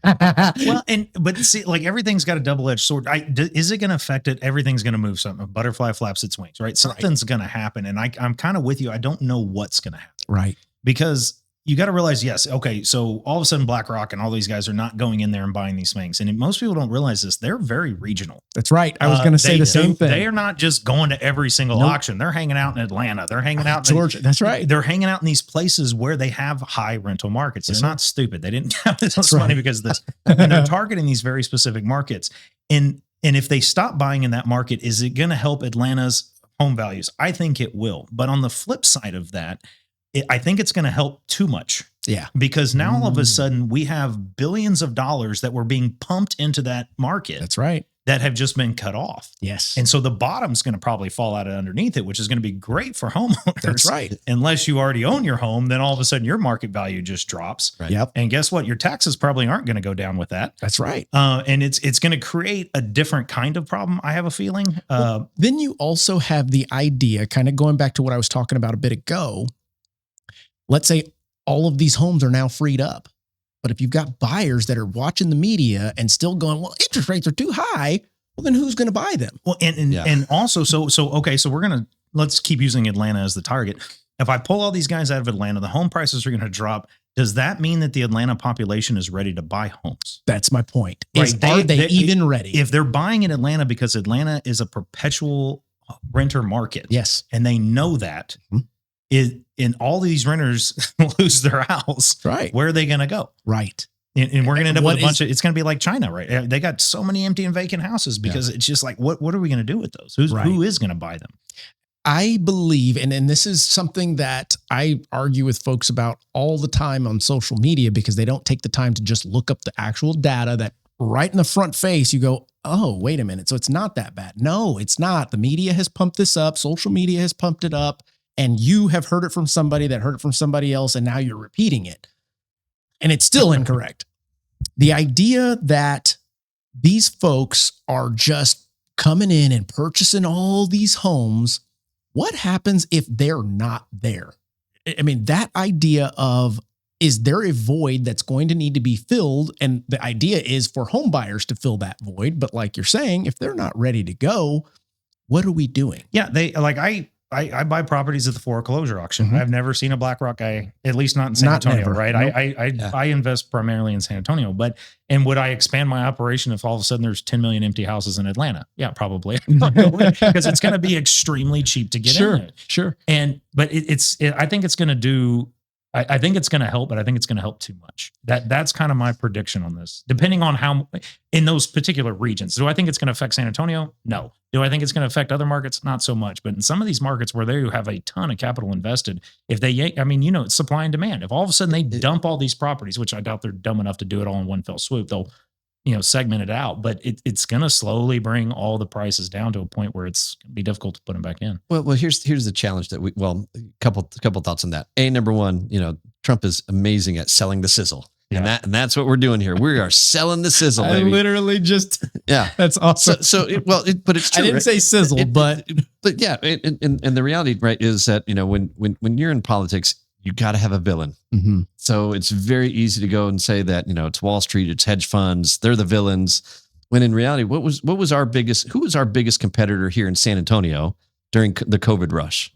Speaker 4: Well, but see, like everything's got a double-edged sword. Is it going to affect it? Everything's going to move something. A butterfly flaps its wings, right? Something's going to happen. And I'm kind of with you. I don't know what's going to happen.
Speaker 2: Right.
Speaker 4: Because you got to realize, yes, okay, so all of a sudden BlackRock and all these guys are not going in there and buying these things. And most people don't realize this. They're very regional.
Speaker 2: That's right. I was going to say the same thing.
Speaker 4: They are not just going to every single auction. They're hanging out in Atlanta. They're hanging out in
Speaker 2: Georgia. That's right.
Speaker 4: They're hanging out in these places where they have high rental markets. They're not stupid. They didn't have this money because of this. And they're targeting these very specific markets. And if they stop buying in that market, is it going to help Atlanta's home values? I think it will. But on the flip side of that, I think it's going to help too much.
Speaker 2: Yeah.
Speaker 4: Because now all of a sudden we have billions of dollars that were being pumped into that market.
Speaker 2: That's right.
Speaker 4: That have just been cut off.
Speaker 2: Yes.
Speaker 4: And so the bottom's going to probably fall out underneath it, which is going to be great for homeowners.
Speaker 2: That's right.
Speaker 4: Unless you already own your home, then all of a sudden your market value just drops.
Speaker 3: Right.
Speaker 2: Yep.
Speaker 4: And guess what? Your taxes probably aren't going to go down with that.
Speaker 2: That's right.
Speaker 4: And it's going to create a different kind of problem, I have a feeling.
Speaker 2: Then you also have the idea, kind of going back to what I was talking about a bit ago. Let's say all of these homes are now freed up. But if you've got buyers that are watching the media and still going, well, interest rates are too high, well, then who's going to buy them?
Speaker 4: Well, and also, so let's keep using Atlanta as the target. If I pull all these guys out of Atlanta, the home prices are going to drop. Does that mean that the Atlanta population is ready to buy homes?
Speaker 2: That's my point.
Speaker 4: Right.
Speaker 2: Are they even ready?
Speaker 4: If they're buying in Atlanta because Atlanta is a perpetual renter market.
Speaker 2: Yes.
Speaker 4: And they know that. And all these renters lose their house.
Speaker 2: Right.
Speaker 4: Where are they going to go?
Speaker 2: Right.
Speaker 4: And we're going to end up with a bunch of, it's going to be like China, right? They got so many empty and vacant houses because it's just like, what are we going to do with those? Who is going to buy them?
Speaker 2: I believe, and this is something that I argue with folks about all the time on social media because they don't take the time to just look up the actual data that right in the front face, you go, oh, wait a minute. So it's not that bad. No, it's not. The media has pumped this up. Social media has pumped it up. And you have heard it from somebody that heard it from somebody else, and now you're repeating it. And it's still incorrect. The idea that these folks are just coming in and purchasing all these homes, what happens if they're not there? I mean, that idea of, is there a void that's going to need to be filled? And the idea is for home buyers to fill that void. But like you're saying, if they're not ready to go, what are we doing?
Speaker 4: Yeah, I buy properties at the foreclosure auction. I've never seen a BlackRock guy, at least not in San Antonio, right? Nope. I invest primarily in San Antonio, and would I expand my operation if all of a sudden there's 10 million empty houses in Atlanta? Yeah, probably. Because it's going to be extremely cheap to get in there. Sure. But I think it's going to do, I think it's going to help, but I think it's going to help too much. That's kind of my prediction on this, depending on how, in those particular regions. Do I think it's going to affect San Antonio? No. Do I think it's going to affect other markets? Not so much. But in some of these markets where they have a ton of capital invested, if they, it's supply and demand. If all of a sudden they dump all these properties, which I doubt they're dumb enough to do it all in one fell swoop, they'll, segment it out. But it's going to slowly bring all the prices down to a point where it's going to be difficult to put them back in.
Speaker 3: Well, here's the challenge that a couple thoughts on that. Number one, Trump is amazing at selling the sizzle. Yeah. And that's what we're doing here. We are selling the sizzle, baby.
Speaker 2: I literally just, that's awesome.
Speaker 3: But it's true.
Speaker 2: I didn't say sizzle, but
Speaker 3: yeah. And the reality, right, is that, when you're in politics, you got to have a villain. Mm-hmm. So it's very easy to go and say that, it's Wall Street, it's hedge funds, they're the villains. When in reality, who was our biggest competitor here in San Antonio during the COVID rush?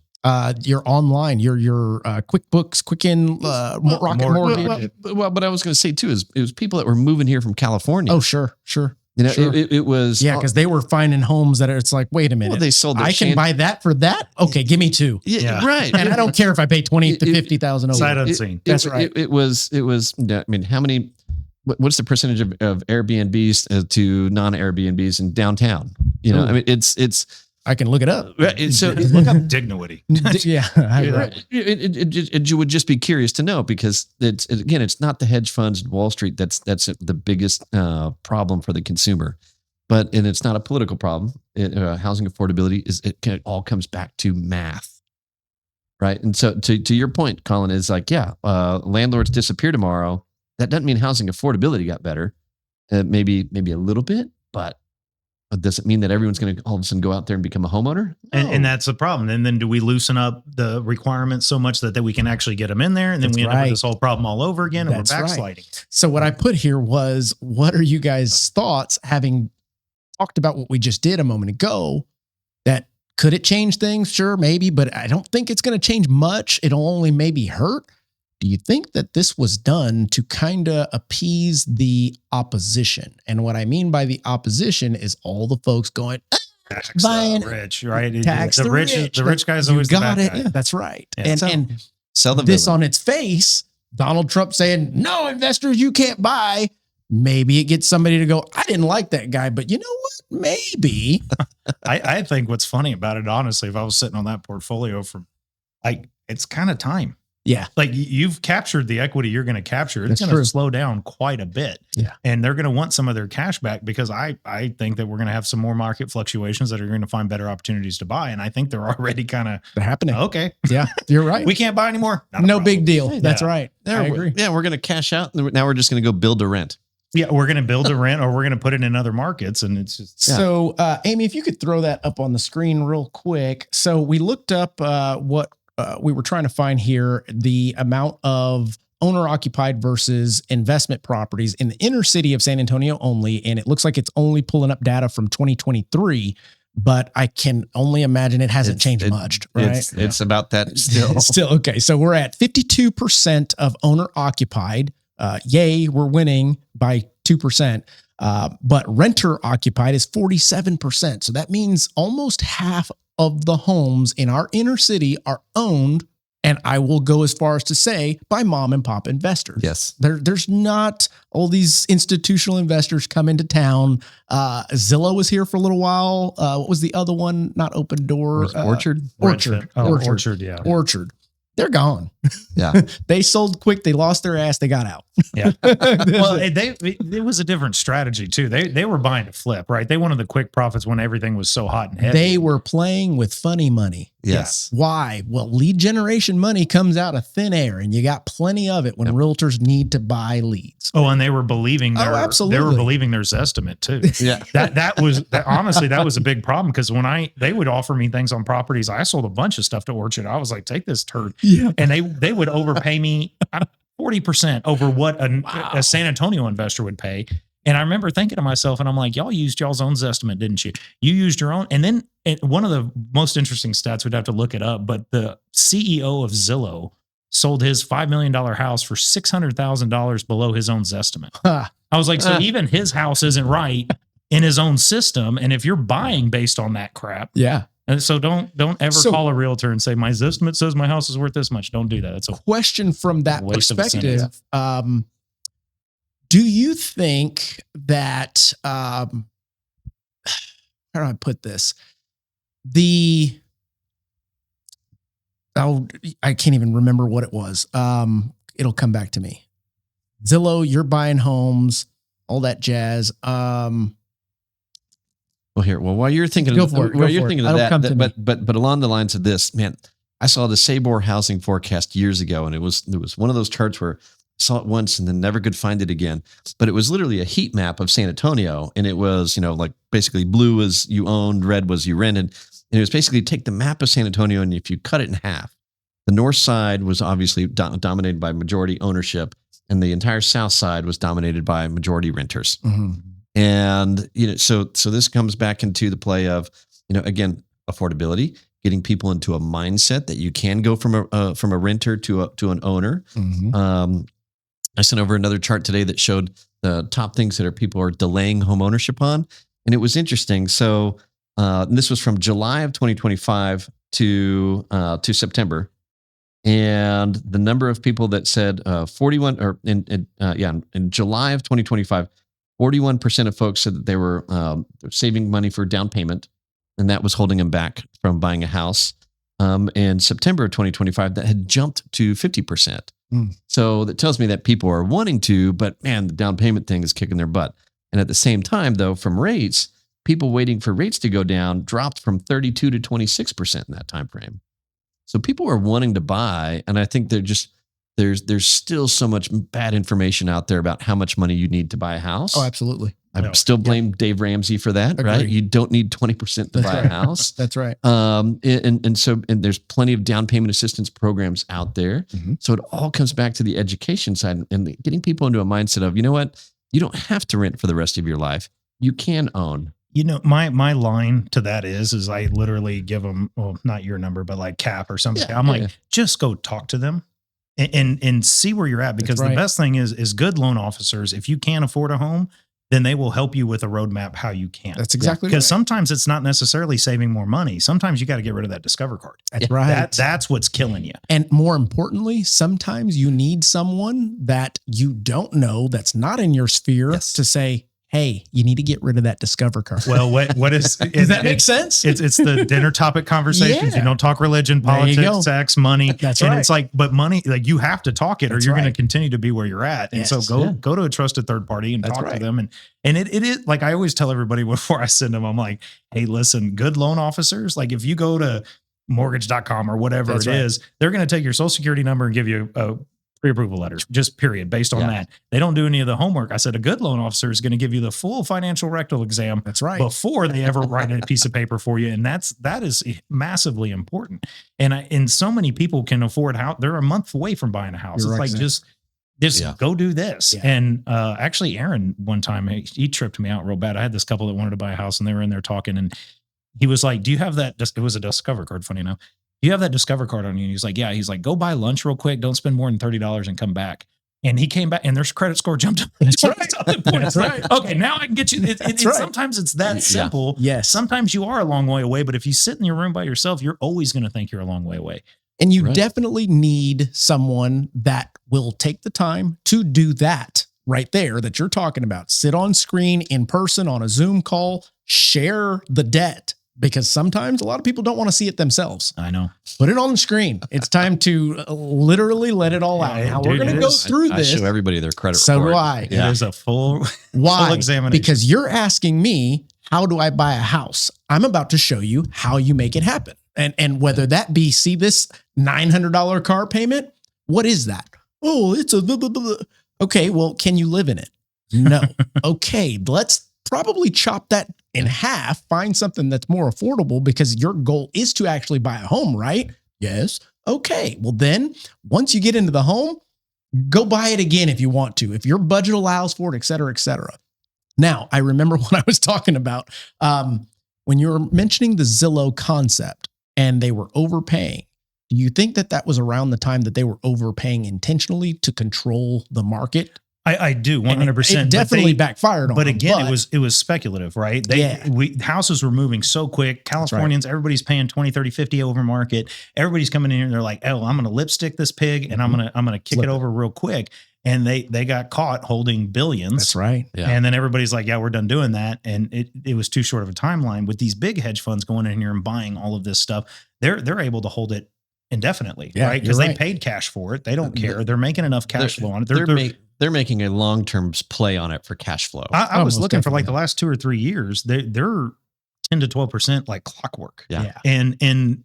Speaker 2: Your online, your QuickBooks, Quicken, Rocket Mortgage.
Speaker 3: Well, but I was going to say too is it was people that were moving here from California.
Speaker 2: Oh, sure.
Speaker 3: Sure. It was
Speaker 2: because they were finding homes that it's like, wait a minute,
Speaker 3: well, they sold.
Speaker 2: I can buy that for that. Okay, give me two.
Speaker 3: Yeah. Right.
Speaker 2: And I don't care if I pay 20 to 50,000 over.
Speaker 4: Sight unseen.
Speaker 3: That's right. It was. I mean, how many? What's the percentage of Airbnbs to non-Airbnbs in downtown? I mean, it's.
Speaker 2: I can look it up.
Speaker 4: So look up Dignity.
Speaker 2: Yeah.
Speaker 3: You would just be curious to know because it's not the hedge funds and Wall Street that's the biggest problem for the consumer, and it's not a political problem. Housing affordability it all comes back to math, right? And so to your point, Colin, is like, landlords disappear tomorrow. That doesn't mean housing affordability got better. Maybe a little bit, but. Does it mean that everyone's going to all of a sudden go out there and become a homeowner? No.
Speaker 4: And that's the problem. And then do we loosen up the requirements so much that we can actually get them in there? And then we end up with this whole problem all over again and we're backsliding. Right.
Speaker 2: So what I put here was, what are you guys' thoughts, having talked about what we just did a moment ago, that could it change things? Sure, maybe, but I don't think it's going to change much. It'll only maybe hurt. Do you think that this was done to kind of appease the opposition? And what I mean by the opposition is all the folks going,
Speaker 4: tax the rich, right?
Speaker 2: Tax the rich.
Speaker 4: The rich guy's always
Speaker 2: got
Speaker 4: the
Speaker 2: it.
Speaker 4: bad guy.
Speaker 2: Yeah, that's right.
Speaker 4: Yeah.
Speaker 2: And
Speaker 3: sell the
Speaker 2: this
Speaker 3: villain.
Speaker 2: on its face, Donald Trump saying, no, investors, you can't buy. Maybe it gets somebody to go, I didn't like that guy, but you know what? Maybe.
Speaker 4: I think what's funny about it, honestly, if I was sitting on that portfolio it's kind of time.
Speaker 2: Yeah.
Speaker 4: Like you've captured the equity you're going to capture. It's going to slow down quite a bit.
Speaker 2: Yeah.
Speaker 4: And they're going to want some of their cash back because I think that we're going to have some more market fluctuations that are going to find better opportunities to buy. And I think they're already they're
Speaker 2: happening.
Speaker 4: Okay.
Speaker 2: Yeah, you're right.
Speaker 4: We can't buy anymore.
Speaker 2: No big deal. That's right. I agree.
Speaker 3: Yeah, we're going to cash out. Now we're just going to go build to rent.
Speaker 4: Yeah, we're going to build to rent, or we're going to put it in other markets, and it's just
Speaker 2: so. Amy, if you could throw that up on the screen real quick. So we looked up what we were trying to find here: the amount of owner-occupied versus investment properties in the inner city of San Antonio only, and it looks like it's only pulling up data from 2023. But I can only imagine it hasn't changed much, right?
Speaker 3: It's about that still.
Speaker 2: Still okay. So we're at 52% of owner-occupied. Yay, we're winning by 2%. But renter occupied is 47%. So that means almost half of the homes in our inner city are owned, and I will go as far as to say, by mom and pop investors.
Speaker 3: Yes.
Speaker 2: There's not all these institutional investors come into town. Zillow was here for a little while. What was the other one? Not Open Door.
Speaker 3: Orchard?
Speaker 2: Orchard.
Speaker 4: Yeah.
Speaker 2: Orchard. They're gone.
Speaker 3: Yeah.
Speaker 2: They sold quick. They lost their ass. They got out.
Speaker 4: Yeah. Well, it was a different strategy too. They were buying to flip, right? They wanted the quick profits when everything was so hot and heavy.
Speaker 2: They were playing with funny money.
Speaker 3: Yes.
Speaker 2: Yeah. Why? Well, lead generation money comes out of thin air, and you got plenty of it when realtors need to buy leads.
Speaker 4: Oh, and they were believing
Speaker 2: absolutely.
Speaker 4: They were believing their Estimate too.
Speaker 3: Yeah.
Speaker 4: Honestly, that was a big problem because when they would offer me things on properties, I sold a bunch of stuff to Orchard. I was like, take this turd.
Speaker 2: Yeah.
Speaker 4: And they would overpay me 40% over what a San Antonio investor would pay. And I remember thinking to myself, and I'm like, y'all used y'all's own estimate, didn't you? You used your own. And then one of the most interesting stats, we'd have to look it up, but the CEO of Zillow sold his $5 million house for $600,000 below his own estimate. I was like, so even his house isn't right in his own system. And if you're buying based on that crap.
Speaker 2: Yeah.
Speaker 4: And so don't ever call a realtor and say, my estimate says my house is worth this much. Don't do that. It's a
Speaker 2: question from that
Speaker 4: waste
Speaker 2: perspective. Do you think that, how do I put this? I can't even remember what it was. It'll come back to me. Zillow, you're buying homes, all that jazz.
Speaker 3: Well, while you're thinking
Speaker 2: Go
Speaker 3: of
Speaker 2: for it.
Speaker 3: that, but along the lines of this, man, I saw the Sabor housing forecast years ago, and it was one of those charts where I saw it once and then never could find it again. But it was literally a heat map of San Antonio, and it was, like basically blue was you owned, red was you rented. And it was basically take the map of San Antonio, and if you cut it in half, the north side was obviously dominated by majority ownership, and the entire south side was dominated by majority renters.
Speaker 2: Mm-hmm.
Speaker 3: And, so this comes back into the play of, again, affordability, getting people into a mindset that you can go from a renter to an owner.
Speaker 2: Mm-hmm.
Speaker 3: I sent over another chart today that showed the top things that people are delaying home ownership on. And it was interesting. So this was from July of 2025 to September. And the number of people that said 41 or in July of 2025, 41% of folks said that they were saving money for down payment, and that was holding them back from buying a house. In September of 2025, that had jumped to 50%. So that tells me that people are wanting to, but man, the down payment thing is kicking their butt. And at the same time, though, from rates, people waiting for rates to go down dropped from 32 to 26% in that time frame. So people are wanting to buy, and I think they're just there's still so much bad information out there about how much money you need to buy a house.
Speaker 2: Oh, absolutely.
Speaker 3: I still blame Dave Ramsey for that, right? You don't need 20% to buy a house.
Speaker 2: That's right.
Speaker 3: And there's plenty of down payment assistance programs out there.
Speaker 2: Mm-hmm.
Speaker 3: So it all comes back to the education side and getting people into a mindset of, you know what? You don't have to rent for the rest of your life. You can own.
Speaker 4: My line to that is I literally give them, well, not your number, but like Cap or something.
Speaker 3: Yeah,
Speaker 4: I'm like, just go talk to them and see where you're at, because the best thing is good loan officers. If you can't afford a home, then they will help you with a roadmap how you can.
Speaker 2: That's exactly right.
Speaker 4: Because sometimes it's not necessarily saving more money. Sometimes you got to get rid of that Discover card.
Speaker 2: That's right.
Speaker 4: That's what's killing you.
Speaker 2: And more importantly, sometimes you need someone that you don't know, that's not in your sphere, to say, hey, you need to get rid of that Discover card.
Speaker 4: Well, what is
Speaker 2: Does that make sense?
Speaker 4: It's the dinner topic conversations.
Speaker 2: Yeah.
Speaker 4: You don't talk religion,
Speaker 2: There you go.
Speaker 4: politics, sex, money.
Speaker 2: That's
Speaker 4: and
Speaker 2: right.
Speaker 4: it's like, but money, like you have to talk it, or
Speaker 2: That's
Speaker 4: you're going
Speaker 2: right.
Speaker 4: to continue to be where you're at. And
Speaker 2: Yes.
Speaker 4: so go to a trusted third party and
Speaker 2: That's
Speaker 4: talk
Speaker 2: right.
Speaker 4: to them. And it is like I always tell everybody before I send them, I'm like, hey, listen, good loan officers, like if you go to mortgage.com or whatever
Speaker 2: That's
Speaker 4: it
Speaker 2: right.
Speaker 4: is, they're going to take your social security number and give you a pre-approval letter, just period, based on
Speaker 3: Yeah.
Speaker 4: that. They don't do any of the homework. I said a good loan officer is going to give you the full financial rectal exam
Speaker 2: That's right.
Speaker 4: before they ever write a piece of paper for you. And that is massively important. And so many people can afford house. They're a month away from buying a house.
Speaker 2: You're
Speaker 4: it's
Speaker 2: right,
Speaker 4: like,
Speaker 2: Zach.
Speaker 4: just
Speaker 3: Yeah.
Speaker 4: go do this.
Speaker 2: Yeah.
Speaker 4: And actually Aaron, one time he tripped me out real bad. I had this couple that wanted to buy a house and they were in there talking and he was like, do you have that? It was a Discover card. Funny enough. Do you have that Discover card on you? And he's like, yeah. He's like, go buy lunch real quick. Don't spend more than $30 and come back. And he came back and their credit score jumped up.
Speaker 2: That's right.
Speaker 4: That's right. Okay. Now I can get you.
Speaker 2: That's right.
Speaker 4: Sometimes it's that simple.
Speaker 2: Yes.
Speaker 4: Sometimes you are a long way away, but if you sit in your room by yourself, you're always going to think you're a long way away.
Speaker 2: And you
Speaker 3: Right.
Speaker 2: definitely need someone that will take the time to do that right there that you're talking about. Sit on screen in person on a Zoom call, share the debt, because sometimes a lot of people don't want to see it themselves.
Speaker 4: I know.
Speaker 2: Put it on the screen. It's time to literally let it all out.
Speaker 4: Yeah,
Speaker 2: Now
Speaker 4: dude,
Speaker 2: we're going to
Speaker 4: it
Speaker 2: go
Speaker 4: is.
Speaker 2: through
Speaker 3: I
Speaker 2: this.
Speaker 3: show everybody their credit
Speaker 2: So
Speaker 3: report.
Speaker 2: do I.
Speaker 3: Yeah.
Speaker 4: It is a full
Speaker 2: Why?
Speaker 4: examination.
Speaker 2: Because you're asking me, how do I buy a house? I'm about to show you how you make it happen. And whether that be, see this $900 car payment? What is that? Oh, it's a blah, blah, blah, blah. Okay, well, can you live in it? No. Okay, let's probably chop that in half, find something that's more affordable because your goal is to actually buy a home, right? Yes. Okay, well then, once you get into the home, go buy it again if you want to, if your budget allows for it, et cetera, et cetera. Now, I remember when I was talking about when you were mentioning the Zillow concept and they were overpaying. Do you think that that was around the time that they were overpaying intentionally to control the market?
Speaker 4: I do 100%.
Speaker 2: It definitely backfired on
Speaker 4: But
Speaker 2: them,
Speaker 4: again, it was speculative, right? Houses were moving so quick. Californians, everybody's paying 20, 30, 50 over market. Everybody's coming in here and they're like, oh, I'm going to lipstick this pig and I'm going to kick
Speaker 2: Flip
Speaker 4: it
Speaker 2: it.
Speaker 4: over real quick. And they got caught holding billions.
Speaker 2: That's right.
Speaker 3: Yeah.
Speaker 4: And then everybody's like, yeah, we're done doing that. And it was too short of a timeline. With these big hedge funds going in here and buying all of this stuff, they're able to hold it indefinitely,
Speaker 2: Yeah,
Speaker 4: right? Because
Speaker 2: you're
Speaker 4: they
Speaker 2: right.
Speaker 4: paid cash for it. They don't care. They're making enough cash flow on it.
Speaker 3: They're making a long-term play on it for cash flow.
Speaker 4: I was
Speaker 2: Almost
Speaker 4: looking for like
Speaker 2: definitely.
Speaker 4: the last 2 or 3 years, they're 10 to 12% like clockwork.
Speaker 3: Yeah.
Speaker 4: And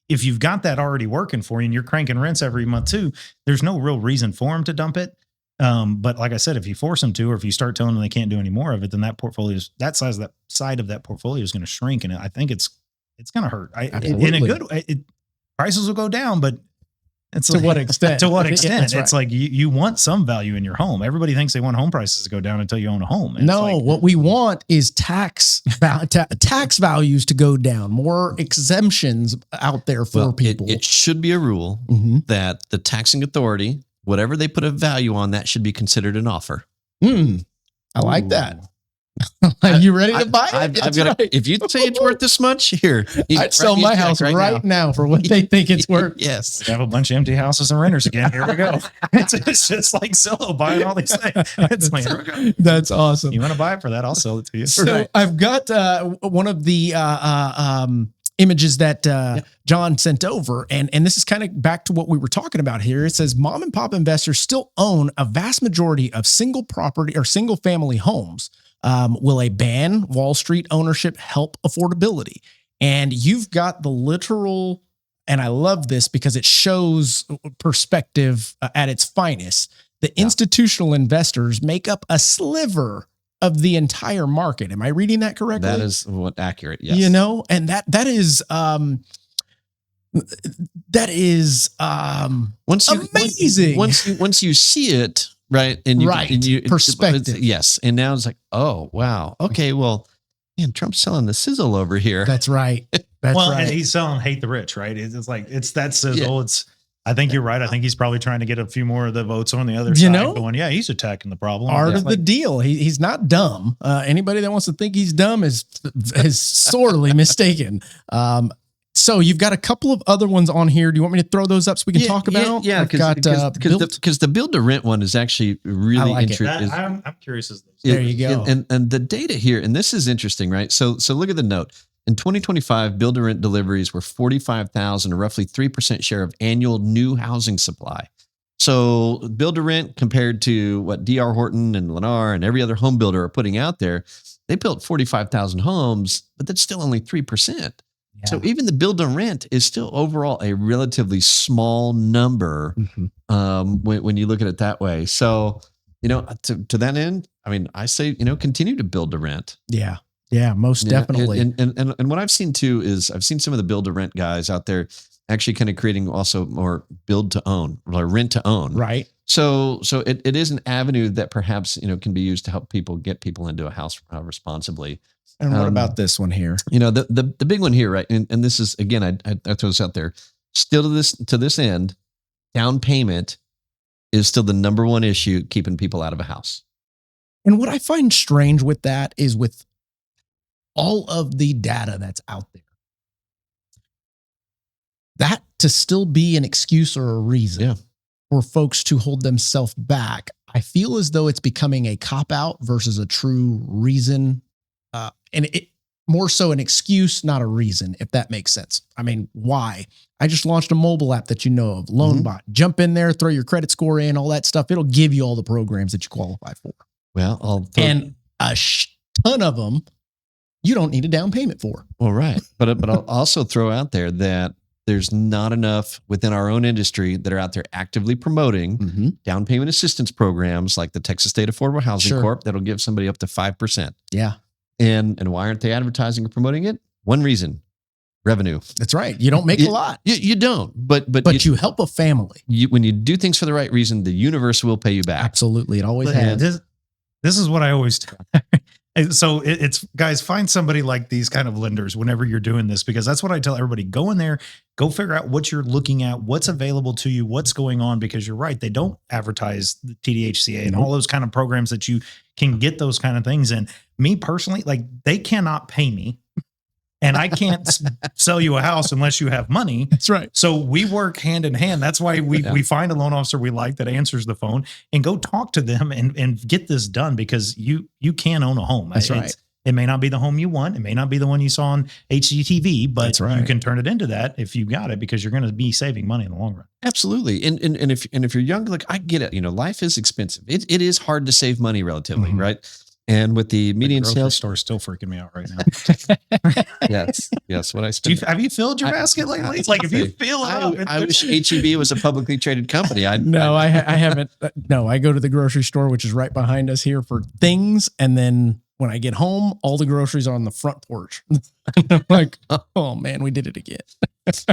Speaker 4: if you've got that already working for you and you're cranking rents every month too, there's no real reason for them to dump it. But like I said, if you force them to, or if you start telling them they can't do any more of it, then that side of that portfolio is going to shrink. And I think it's going to hurt. In a
Speaker 2: Absolutely.
Speaker 4: good way, prices will go down, but it's
Speaker 2: To what extent?
Speaker 4: to what
Speaker 2: Yeah,
Speaker 4: extent?
Speaker 2: that's
Speaker 4: It's
Speaker 2: right.
Speaker 4: like you want some value in your home. Everybody thinks they want home prices to go down until you own a home. And it's
Speaker 2: No,
Speaker 4: like,
Speaker 2: what we want is tax values to go down, more exemptions out there for
Speaker 3: Well,
Speaker 2: people.
Speaker 3: it should be a rule
Speaker 2: Mhm.
Speaker 3: that the taxing authority, whatever they put a value on, that should be considered an offer.
Speaker 2: I like that. Are you ready to buy it?
Speaker 3: I've
Speaker 2: That's
Speaker 3: got
Speaker 2: right.
Speaker 3: if you say it's worth this much, here.
Speaker 2: I'd sell my house right now for what they think it's worth.
Speaker 3: Yes.
Speaker 4: we have a bunch of empty houses and renters again. Here we go. It's just like Zillow buying all these things. It's like, here we go.
Speaker 2: That's awesome.
Speaker 4: You want to buy it for that? I'll sell it to you.
Speaker 2: So I've got one of the images that John sent over, and this is kind of back to what we were talking about here. It says mom and pop investors still own a vast majority of single property or single family homes. Will a ban Wall Street ownership help affordability? And you've got the literal, and I love this because it shows perspective at its finest. The institutional investors make up a sliver of the entire market. Am I reading that correctly?
Speaker 3: That is what accurate. Yes.
Speaker 2: You know, and that is amazing.
Speaker 3: Once you see it, right? And you,
Speaker 2: Right.
Speaker 3: and you
Speaker 2: Perspective.
Speaker 3: yes. And now it's like, oh wow. Okay. Well, man, Trump's selling the sizzle over here.
Speaker 2: That's right. That's
Speaker 4: well,
Speaker 2: right.
Speaker 4: and he's selling hate the rich, right? It's like it's that sizzle. I think you're right. I think he's probably trying to get a few more of the votes on the other
Speaker 2: You
Speaker 4: side.
Speaker 2: know?
Speaker 4: Going, yeah, he's attacking the problem.
Speaker 2: Art
Speaker 4: Yeah.
Speaker 2: of the deal. He's not dumb. Anybody that wants to think he's dumb is sorely mistaken. So you've got a couple of other ones on here. Do you want me to throw those up so we can talk about?
Speaker 3: Yeah, because the build to rent one is actually really interesting.
Speaker 4: I'm curious as those.
Speaker 2: There you go.
Speaker 3: And the data here, and this is interesting, right? So look at the note. In 2025, build to rent deliveries were 45,000, a roughly 3% share of annual new housing supply. So build to rent compared to what D.R. Horton and Lennar and every other home builder are putting out there, they built 45,000 homes, but that's still only 3%. Yeah. So even the build to rent is still overall a relatively small number when you look at it that way. So, to that end, I mean, I say, continue to build to rent.
Speaker 2: Yeah. Yeah, most definitely.
Speaker 3: And what I've seen too is I've seen some of the build to rent guys out there actually kind of creating also more build to own or rent to own.
Speaker 2: Right.
Speaker 3: So it is an avenue that perhaps, can be used to help get people into a house responsibly.
Speaker 2: And what about this one here?
Speaker 3: The big one here, right? And this is, again, I throw this out there. Still to this end, down payment is still the number one issue keeping people out of a house.
Speaker 2: And what I find strange with that is with all of the data that's out there, that to still be an excuse or a reason for folks to hold themselves back, I feel as though it's becoming a cop-out versus a true reason. And it more so an excuse, not a reason, if that makes sense. I mean, why? I just launched a mobile app that you know of, LoanBot. Jump in there, throw your credit score in, all that stuff. It'll give you all the programs that you qualify for.
Speaker 3: Well,
Speaker 2: and a ton of them you don't need a down payment for.
Speaker 3: Well, right. But I'll also throw out there that there's not enough within our own industry that are out there actively promoting down payment assistance programs like the Texas State Affordable Housing Corp that'll give somebody up to 5%.
Speaker 2: Yeah.
Speaker 3: And why aren't they advertising or promoting it? One reason: revenue.
Speaker 2: That's right. You don't make a lot.
Speaker 3: You don't. But
Speaker 2: you help a family.
Speaker 3: When you do things for the right reason, the universe will pay you back.
Speaker 2: Absolutely. It always has.
Speaker 4: This is what I always tell. So it's guys, find somebody like these kind of lenders whenever you're doing this, because that's what I tell everybody. Go in there, go figure out what you're looking at, what's available to you, what's going on, because you're right. They don't advertise the TDHCA and all those kind of programs that you can get those kind of things in. Me personally, like, they cannot pay me and I can't sell you a house unless you have money.
Speaker 2: That's right.
Speaker 4: So we work hand in hand. That's why we find a loan officer we like that answers the phone and go talk to them and get this done, because you can own a home.
Speaker 2: That's right.
Speaker 4: It may not be the home you want. It may not be the one you saw on HGTV, but you can turn it into that if you got it, because you're going to be saving money in the long run.
Speaker 3: Absolutely. And if you're young, like, I get it. Life is expensive. It is hard to save money relatively, right? And with the median sales
Speaker 4: store still freaking me out right now.
Speaker 3: yes. What I spend.
Speaker 4: Have you filled your basket lately? It's like, if you fill it up.
Speaker 3: I wish HEB was a publicly traded company.
Speaker 2: I haven't. No, I go to the grocery store, which is right behind us here, for things. And then when I get home, all the groceries are on the front porch. I'm like, oh man, we did it again.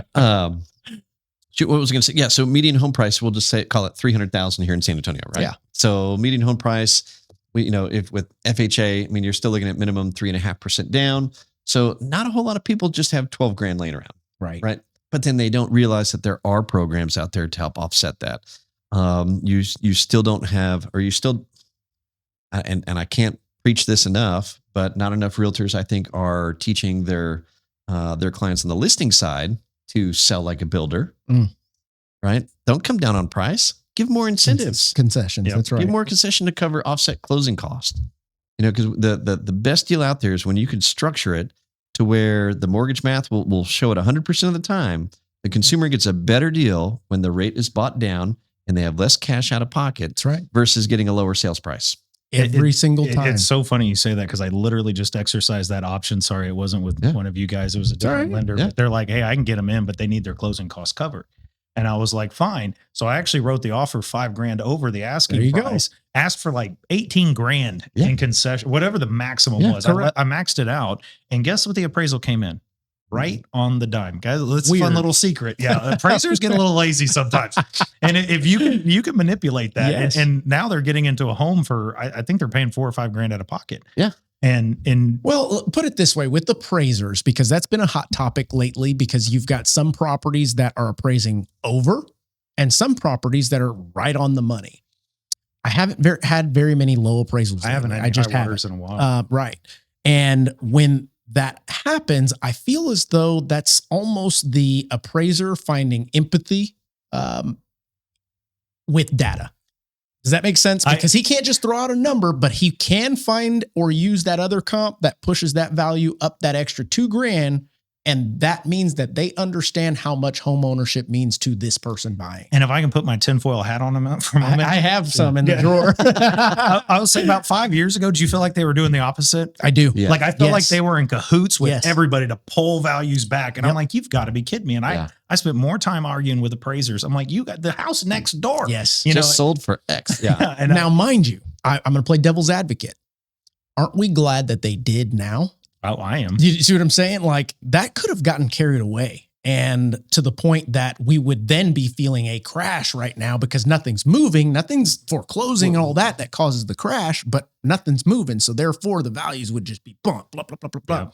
Speaker 3: What was I going to say? Yeah. So median home price, we'll just call it 300,000 here in San Antonio, right?
Speaker 2: Yeah.
Speaker 3: So median home price, if with FHA, I mean, you're still looking at minimum 3.5% down. So not a whole lot of people just have 12 grand laying around.
Speaker 2: Right.
Speaker 3: But then they don't realize that there are programs out there to help offset that. You still don't have, or you still, and I can't preach this enough, but not enough realtors, I think, are teaching their clients on the listing side to sell like a builder, right? Don't come down on price. Give more incentives.
Speaker 2: Concessions. Yep. That's right.
Speaker 3: Give more concession to cover offset closing cost. Because the best deal out there is when you can structure it to where the mortgage math will show it 100% of the time. The consumer gets a better deal when the rate is bought down and they have less cash out of pocket.
Speaker 2: That's right.
Speaker 3: Versus getting a lower sales price.
Speaker 2: Every single time.
Speaker 4: It's so funny you say that, because I literally just exercised that option. Sorry, it wasn't with one of you guys. It was a different lender. But they're like, hey, I can get them in, but they need their closing costs covered. And I was like, fine. So I actually wrote the offer $5,000 over the asking price. Asked for like 18 grand in concession, whatever the maximum was. I maxed it out. And guess what the appraisal came in? Right on the dime. Guys, it's a fun little secret. Yeah. Appraisers get a little lazy sometimes. And if you can manipulate that. And now they're getting into a home for, I think they're paying $4,000 or $5,000 out of pocket.
Speaker 3: Yeah.
Speaker 4: And
Speaker 2: well, put it this way, with appraisers, because that's been a hot topic lately, because you've got some properties that are appraising over and some properties that are right on the money. I haven't had very many low appraisals.
Speaker 4: I haven't had
Speaker 2: I just haven't
Speaker 4: in a while.
Speaker 2: Right. And when that happens, I feel as though that's almost the appraiser finding empathy with data. Does that make sense? Because he can't just throw out a number, but he can find or use that other comp that pushes that value up that extra $2,000. And that means that they understand how much home ownership means to this person buying.
Speaker 4: And if I can put my tinfoil hat on them for a moment.
Speaker 2: I have some in the drawer.
Speaker 4: I would say about 5 years ago, did you feel like they were doing the opposite?
Speaker 2: I do.
Speaker 3: Yeah.
Speaker 4: Like I felt like they were in cahoots with
Speaker 2: Yes.
Speaker 4: everybody to pull values back. And I'm like, you've got to be kidding me. And I spent more time arguing with appraisers. I'm like, you got the house next door.
Speaker 2: Yes.
Speaker 3: You just sold for X. Yeah.
Speaker 2: And now, mind you, I'm going to play devil's advocate. Aren't we glad that they did now?
Speaker 4: Oh, I am.
Speaker 2: You see what I'm saying? Like that could have gotten carried away, and to the point that we would then be feeling a crash right now because nothing's moving, nothing's foreclosing and all that causes the crash, but nothing's moving. So therefore the values would just be blah, blah, blah, blah, blah, blah.
Speaker 4: Yeah.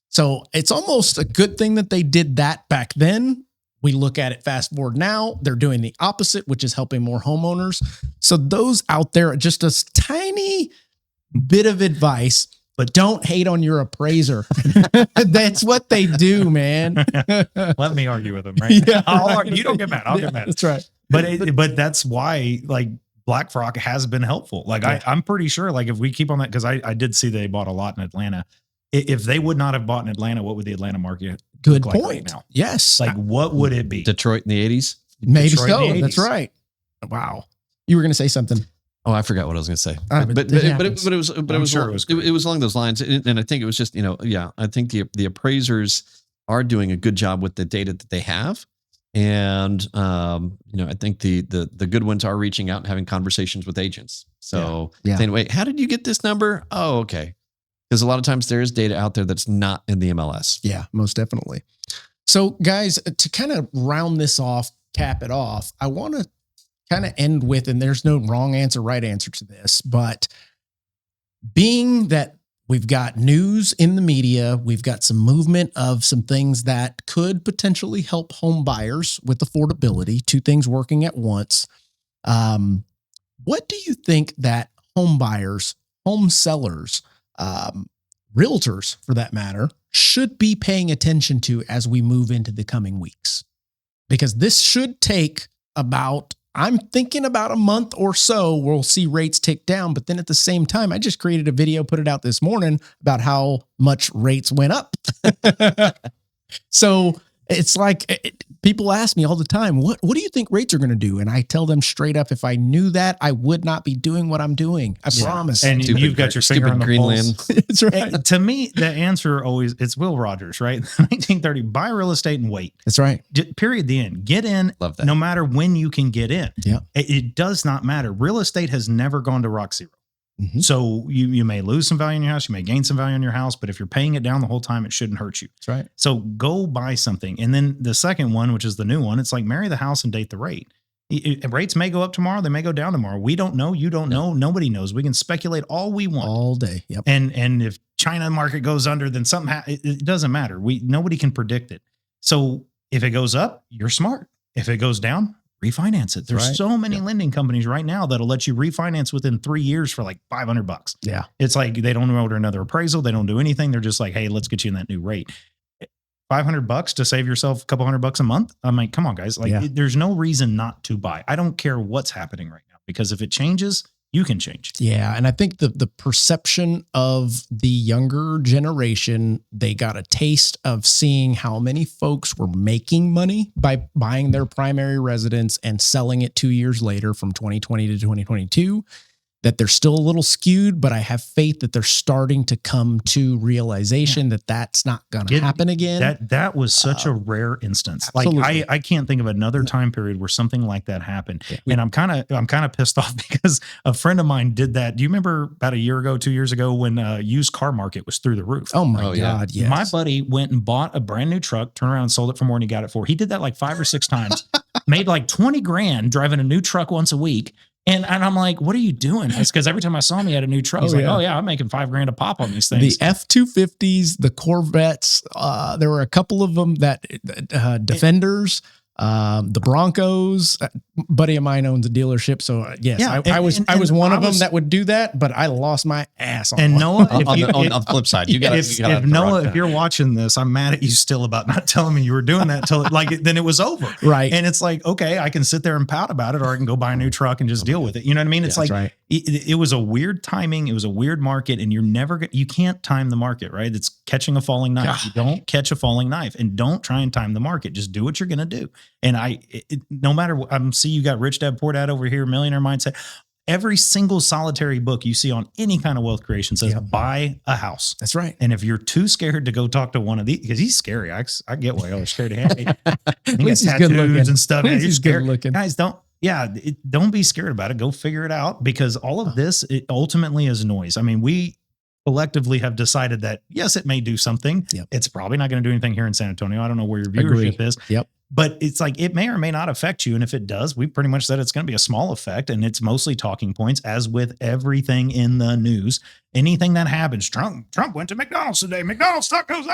Speaker 2: So it's almost a good thing that they did that back then. We look at it fast forward now, they're doing the opposite, which is helping more homeowners. So those out there, just a tiny bit of advice, but don't hate on your appraiser. That's what they do, man.
Speaker 4: Let me argue with them, right?
Speaker 2: Yeah,
Speaker 4: I'll argue. You don't get mad. I'll get mad.
Speaker 2: That's right.
Speaker 4: But that's why like BlackRock has been helpful. Like I'm pretty sure like if we keep on that, because I did see they bought a lot in Atlanta. If they would not have bought in Atlanta, what would the Atlanta market
Speaker 2: Good
Speaker 4: look
Speaker 2: point.
Speaker 4: like right now?
Speaker 2: Yes.
Speaker 4: Like what would it be?
Speaker 3: Detroit in the 80s.
Speaker 2: Maybe
Speaker 4: Detroit in
Speaker 2: so.
Speaker 4: the
Speaker 2: That's
Speaker 4: 80s.
Speaker 2: right. Wow. You were going to say something.
Speaker 3: Oh, I forgot what I was going to say,
Speaker 2: But
Speaker 3: but
Speaker 2: it
Speaker 3: it
Speaker 2: happens.
Speaker 3: was
Speaker 4: sure
Speaker 3: it was along those lines, and I think it was just I think the appraisers are doing a good job with the data that they have, and I think the good ones are reaching out and having conversations with agents. So saying, wait, how did you get this number? Oh, okay, because a lot of times there is data out there that's not in the MLS.
Speaker 2: Yeah, most definitely. So guys, to kind of round this off, cap it off, I want to kind of end with, and there's no wrong answer, right answer to this, but being that we've got news in the media, we've got some movement of some things that could potentially help home buyers with affordability, two things working at once. What do you think that home buyers, home sellers, realtors for that matter, should be paying attention to as we move into the coming weeks? Because this should take I'm thinking about a month or so, we'll see rates tick down. But then at the same time, I just created a video, put it out this morning about how much rates went up. So it's like people ask me all the time, what do you think rates are going to do? And I tell them straight up, if I knew that, I would not be doing what I'm doing. I promise.
Speaker 4: And you've got your finger on the
Speaker 3: Greenland.
Speaker 4: pulse.
Speaker 2: That's right.
Speaker 4: And to me, the answer always, it's Will Rogers, right? 1930, buy real estate and wait.
Speaker 2: That's right.
Speaker 4: Period. The end. Get in.
Speaker 3: Love that.
Speaker 4: No matter when you can get in.
Speaker 2: Yeah.
Speaker 4: It does not matter. Real estate has never gone to rock zero.
Speaker 2: Mm-hmm.
Speaker 4: So you may lose some value in your house, you may gain some value in your house, but if you're paying it down the whole time, it shouldn't hurt you.
Speaker 2: That's right.
Speaker 4: So go buy something. And then the second one, which is the new one, it's like marry the house and date the rate. Rates may go up tomorrow, they may go down tomorrow. We don't know, you don't know, nobody knows. We can speculate all we want.
Speaker 2: All day. Yep.
Speaker 4: And if China market goes under, then something it doesn't matter. Nobody can predict it. So if it goes up, you're smart. If it goes down, refinance it. There's so many lending companies right now that'll let you refinance within 3 years for like $500.
Speaker 2: Yeah.
Speaker 4: It's like they don't order another appraisal. They don't do anything. They're just like, hey, let's get you in that new rate. $500 to save yourself a couple $100 a month. I'm like, come on, guys. Like, there's no reason not to buy. I don't care what's happening right now, because if it changes, you can change.
Speaker 2: Yeah. And I think the perception of the younger generation, they got a taste of seeing how many folks were making money by buying their primary residence and selling it 2 years later from 2020 to 2022, that they're still a little skewed, but I have faith that they're starting to come to realization that that's not going to happen again.
Speaker 4: That was such a rare instance.
Speaker 2: Absolutely.
Speaker 4: Like I can't think of another time period where something like that happened. Yeah. And I'm kind of pissed off because a friend of mine did that. Do you remember about a year ago, 2 years ago, when used car market was through the roof?
Speaker 2: Oh my God. Yes.
Speaker 4: My buddy went and bought a brand new truck, turned around and sold it for more than he got it for. He did that like 5 or 6 times, made like 20 grand driving a new truck once a week. And I'm like, what are you doing? It's because every time I saw him, he had a new truck. He's like, oh yeah, I'm making $5 grand a pop on these things.
Speaker 2: The F-250s, the Corvettes, there were a couple of them that Defenders. The Broncos, buddy of mine owns a dealership. So yes,
Speaker 4: Yeah,
Speaker 2: I was one of them that would do that, but I lost my ass on
Speaker 4: And
Speaker 2: one.
Speaker 4: Noah,
Speaker 3: on the flip side, you got
Speaker 4: if Noah, if you're watching this, I'm mad at you still about not telling me you were doing that till then it was over.
Speaker 2: Right.
Speaker 4: And it's like, okay, I can sit there and pout about it, or I can go buy a new truck and just deal with it. You know what I mean? It's like,
Speaker 2: right.
Speaker 4: it was a weird timing. It was a weird market, and you can't time the market, right? It's catching a falling knife.
Speaker 2: God.
Speaker 4: You don't catch a falling knife, and don't try and time the market. Just do what you're going to do. And no matter what, see, you got Rich Dad Poor Dad over here, Millionaire Mindset. Every single solitary book you see on any kind of wealth creation says buy a house.
Speaker 2: That's right.
Speaker 4: And if you're too scared to go talk to one of these, because he's scary, I get why y'all are scared of him. He got tattoos and stuff.
Speaker 2: He's
Speaker 4: scared.
Speaker 2: good looking.
Speaker 4: Guys, don't be scared about it. Go figure it out, because all of this, it ultimately is noise. I mean, we collectively have decided that, yes, it may do something.
Speaker 2: Yep.
Speaker 4: It's probably not going to do anything here in San Antonio. I don't know where your viewership is.
Speaker 2: Yep.
Speaker 4: But it's like, it may or may not affect you. And if it does, we pretty much said it's going to be a small effect, and it's mostly talking points, as with everything in the news. Anything that happens, Trump went to McDonald's today. McDonald's stock goes,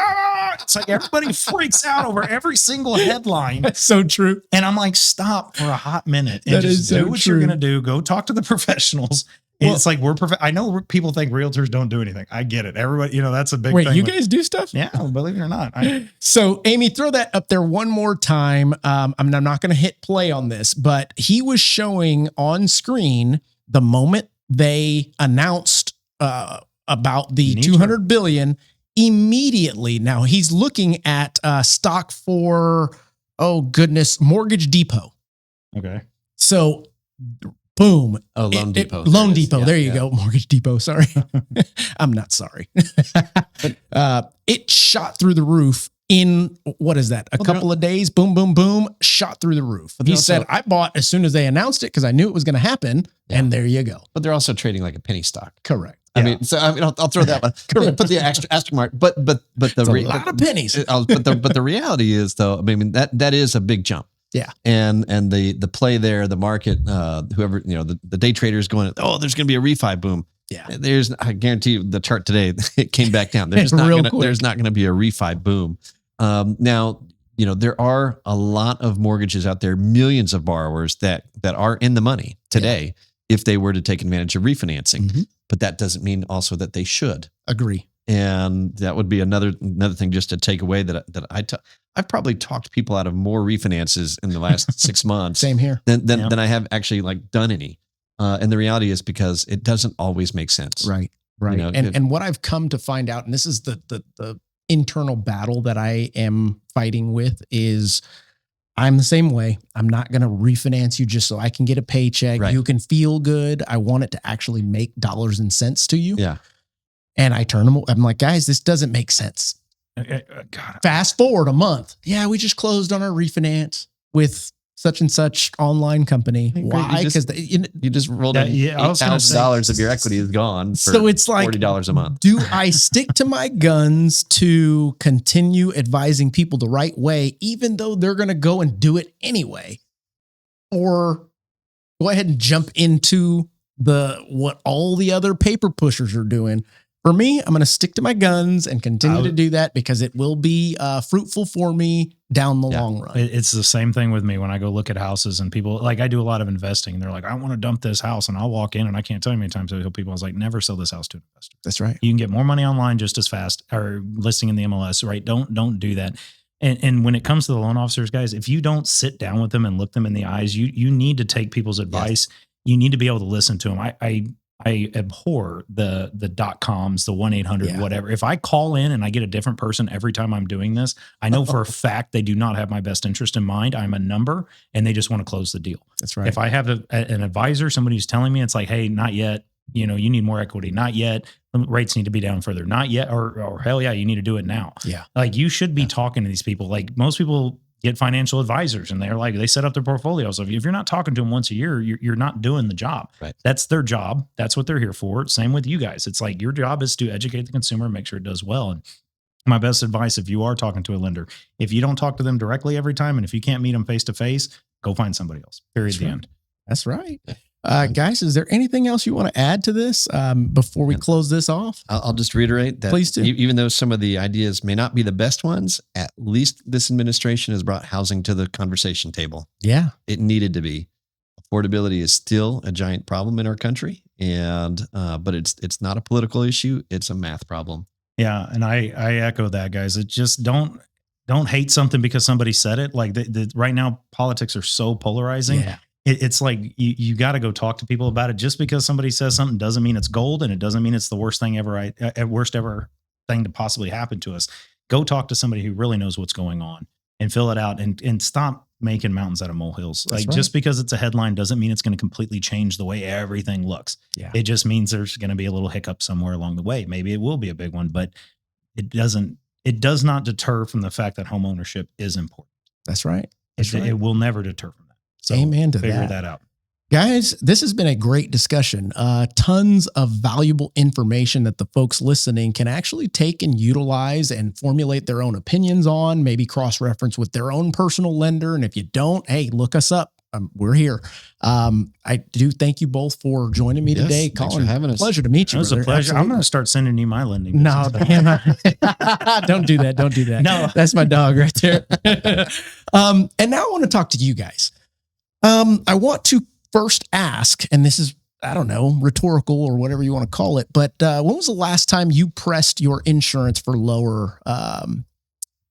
Speaker 4: it's like everybody freaks out over every single headline.
Speaker 2: That's so true.
Speaker 4: And I'm like, stop for a hot minute and
Speaker 2: That
Speaker 4: just
Speaker 2: is so
Speaker 4: do what
Speaker 2: true.
Speaker 4: you're going to do. Go talk to the professionals.
Speaker 2: Well,
Speaker 4: it's like, I know people think realtors don't do anything. I get it. Everybody, that's a big
Speaker 2: wait,
Speaker 4: thing.
Speaker 2: you guys do stuff?
Speaker 4: Yeah, believe it or not.
Speaker 2: So, Amy, throw that up there one more time. I'm not going to hit play on this, but he was showing on screen the moment they announced about the 200 billion immediately. Now he's looking at stock for, Mortgage Depot.
Speaker 4: Okay.
Speaker 2: So, boom.
Speaker 3: Oh, Loan Depot.
Speaker 2: Loan Depot.
Speaker 3: Yeah,
Speaker 2: there you go. Mortgage Depot. Sorry. I'm not sorry. It shot through the roof in, what is that? A couple of days. Boom, boom, boom. Shot through the roof. He said, I bought as soon as they announced it because I knew it was going to happen. Yeah. And there you go.
Speaker 3: But they're also trading like a penny stock.
Speaker 2: Correct.
Speaker 3: I mean, I'll throw that one. Put the extra mark. But the
Speaker 2: a lot of pennies.
Speaker 3: but the reality is, though, I mean, that is a big jump.
Speaker 2: Yeah.
Speaker 3: And the play there, the market, whoever, the day traders going, there's going to be a refi boom.
Speaker 2: Yeah.
Speaker 3: I guarantee you the chart today, it came back down. There's not going to be a refi boom. Now, there are a lot of mortgages out there, millions of borrowers that are in the money today if they were to take advantage of refinancing. Mm-hmm. But that doesn't mean also that they should.
Speaker 2: Agree.
Speaker 3: And that would be another thing just to take away that I've probably talked people out of more refinances in the last 6 months.
Speaker 2: Same here.
Speaker 3: Than I have actually done any. And the reality is because it doesn't always make sense.
Speaker 2: Right. And what I've come to find out, and this is the internal battle that I am fighting with, is I'm the same way. I'm not going to refinance you just so I can get a paycheck. Right. You can feel good. I want it to actually make dollars and cents to you.
Speaker 3: Yeah.
Speaker 2: And I'm like, guys, this doesn't make sense.
Speaker 4: God.
Speaker 2: Fast forward a month. Yeah, we just closed on our refinance with such and such online company. Why? Because
Speaker 3: you just rolled in $8,000 of your equity is gone. So it's like $40 a month.
Speaker 2: Do I stick to my guns to continue advising people the right way, even though they're going to go and do it anyway? Or go ahead and jump into what all the other paper pushers are doing? For me, I'm going to stick to my guns and continue to do that because it will be fruitful for me down the long run.
Speaker 4: It's the same thing with me when I go look at houses and people, I do a lot of investing and they're like, I want to dump this house. And I'll walk in and I can't tell you how many times I tell people, I was like, never sell this house to an investor.
Speaker 2: That's right.
Speaker 4: You can get more money online just as fast, or listing in the MLS, right? Don't do that. And when it comes to the loan officers, guys, if you don't sit down with them and look them in the eyes, you need to take people's advice. Yes. You need to be able to listen to them. I abhor the .coms, the 1-800, whatever. If I call in and I get a different person every time I'm doing this, I know for a fact they do not have my best interest in mind. I'm a number and they just want to close the deal.
Speaker 2: That's right.
Speaker 4: If I have an advisor, somebody who's telling me it's like, hey, not yet, you need more equity, not yet, rates need to be down further, not yet, or hell yeah, you need to do it now.
Speaker 2: Yeah.
Speaker 4: Like you should be talking to these people. Like most people get financial advisors and they're like, they set up their portfolios. So if you're not talking to them once a year, you're not doing the job.
Speaker 3: Right.
Speaker 4: That's their job. That's what they're here for. Same with you guys. It's like your job is to educate the consumer and make sure it does well. And my best advice, if you are talking to a lender, if you don't talk to them directly every time, and if you can't meet them face to face, go find somebody else. Period. The end.
Speaker 2: That's right. Guys, is there anything else you want to add to this before we close this off?
Speaker 3: I'll just reiterate that
Speaker 2: Please do.
Speaker 3: Even though some of the ideas may not be the best ones, at least this administration has brought housing to the conversation table.
Speaker 2: Yeah.
Speaker 3: It needed to be. Affordability is still a giant problem in our country, and but it's not a political issue. It's a math problem.
Speaker 4: Yeah, and I echo that, guys. It just don't hate something because somebody said it. Like right now, politics are so polarizing.
Speaker 2: Yeah.
Speaker 4: It's like you got to go talk to people about it. Just because somebody says something doesn't mean it's gold, and it doesn't mean it's the worst thing ever. Worst ever thing to possibly happen to us. Go talk to somebody who really knows what's going on and fill it out, and stop making mountains out of molehills.
Speaker 2: That's
Speaker 4: Like
Speaker 2: right.
Speaker 4: just because it's a headline doesn't mean it's going to completely change the way everything looks.
Speaker 2: Yeah.
Speaker 4: It just means there's going to be a little hiccup somewhere along the way. Maybe it will be a big one, but it does not deter from the fact that homeownership is important.
Speaker 2: That's right. That's right.
Speaker 4: It will never deter from that. So
Speaker 2: Amen to
Speaker 4: figure
Speaker 2: that.
Speaker 4: that out.
Speaker 2: Guys, this has been a great discussion. Tons of valuable information that the folks listening can actually take and utilize and formulate their own opinions on, maybe cross-reference with their own personal lender. And if you don't, hey, look us up. We're here. I do thank you both for joining me today.
Speaker 3: Thanks
Speaker 2: Colin,
Speaker 3: for having us.
Speaker 2: pleasure to meet you.
Speaker 4: It was a
Speaker 2: brother.
Speaker 4: pleasure. I'm
Speaker 2: Absolutely.
Speaker 4: going to start sending you my lending.
Speaker 2: No,
Speaker 4: business.
Speaker 2: don't do that. Don't do that.
Speaker 4: No.
Speaker 2: That's my dog right there. And now I want to talk to you guys. I want to first ask, and this is, I don't know, rhetorical or whatever you want to call it, but when was the last time you pressed your insurance for lower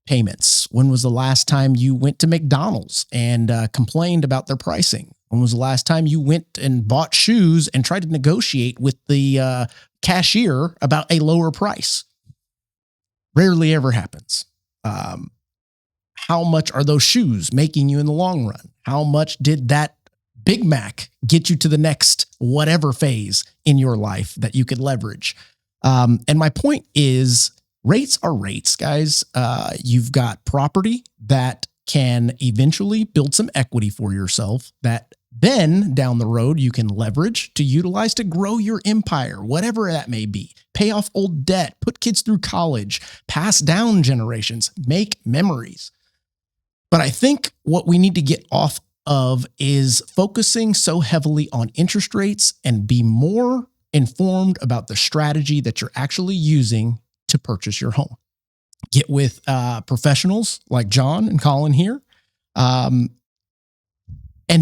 Speaker 2: payments? When was the last time you went to McDonald's and complained about their pricing? When was the last time you went and bought shoes and tried to negotiate with the cashier about a lower price? Rarely ever happens. How much are those shoes making you in the long run? How much did that Big Mac get you to the next whatever phase in your life that you could leverage? And my point is, rates are rates, guys. You've got property that can eventually build some equity for yourself that then down the road you can leverage to utilize to grow your empire, whatever that may be. Pay off old debt, put kids through college, pass down generations, make memories. But I think what we need to get off of is focusing so heavily on interest rates and be more informed about the strategy that you're actually using to purchase your home. Get with professionals like John and Colin here, and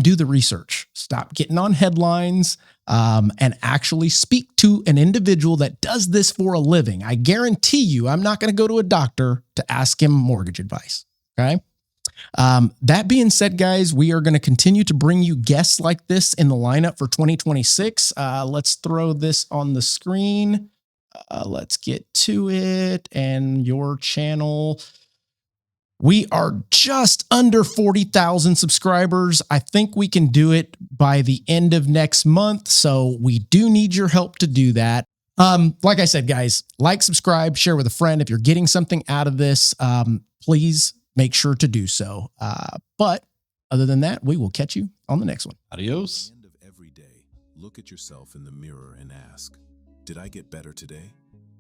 Speaker 2: do the research. Stop getting on headlines, and actually speak to an individual that does this for a living. I guarantee you, I'm not going to go to a doctor to ask him mortgage advice. Okay. That being said, guys, we are going to continue to bring you guests like this in the lineup for 2026. Let's throw this on the screen. Let's get to it. And your channel. We are just under 40,000 subscribers. I think we can do it by the end of next month. So we do need your help to do that. Like I said, guys, like, subscribe, share with a friend. If you're getting something out of this, please make sure to do so. But other than that, we will catch you on the next one.
Speaker 3: Adios.
Speaker 1: At the end of every day, look at yourself in the mirror and ask, did I get better today?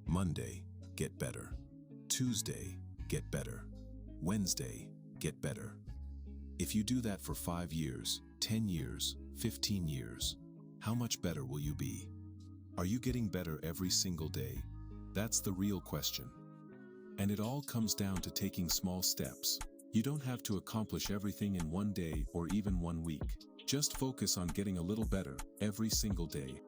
Speaker 1: Monday, get better. Tuesday, get better. Wednesday, get better. If you do that for 5 years, 10 years, 15 years, how much better will you be? Are you getting better every single day? That's the real question. And it all comes down to taking small steps. You don't have to accomplish everything in one day or even 1 week. Just focus on getting a little better every single day.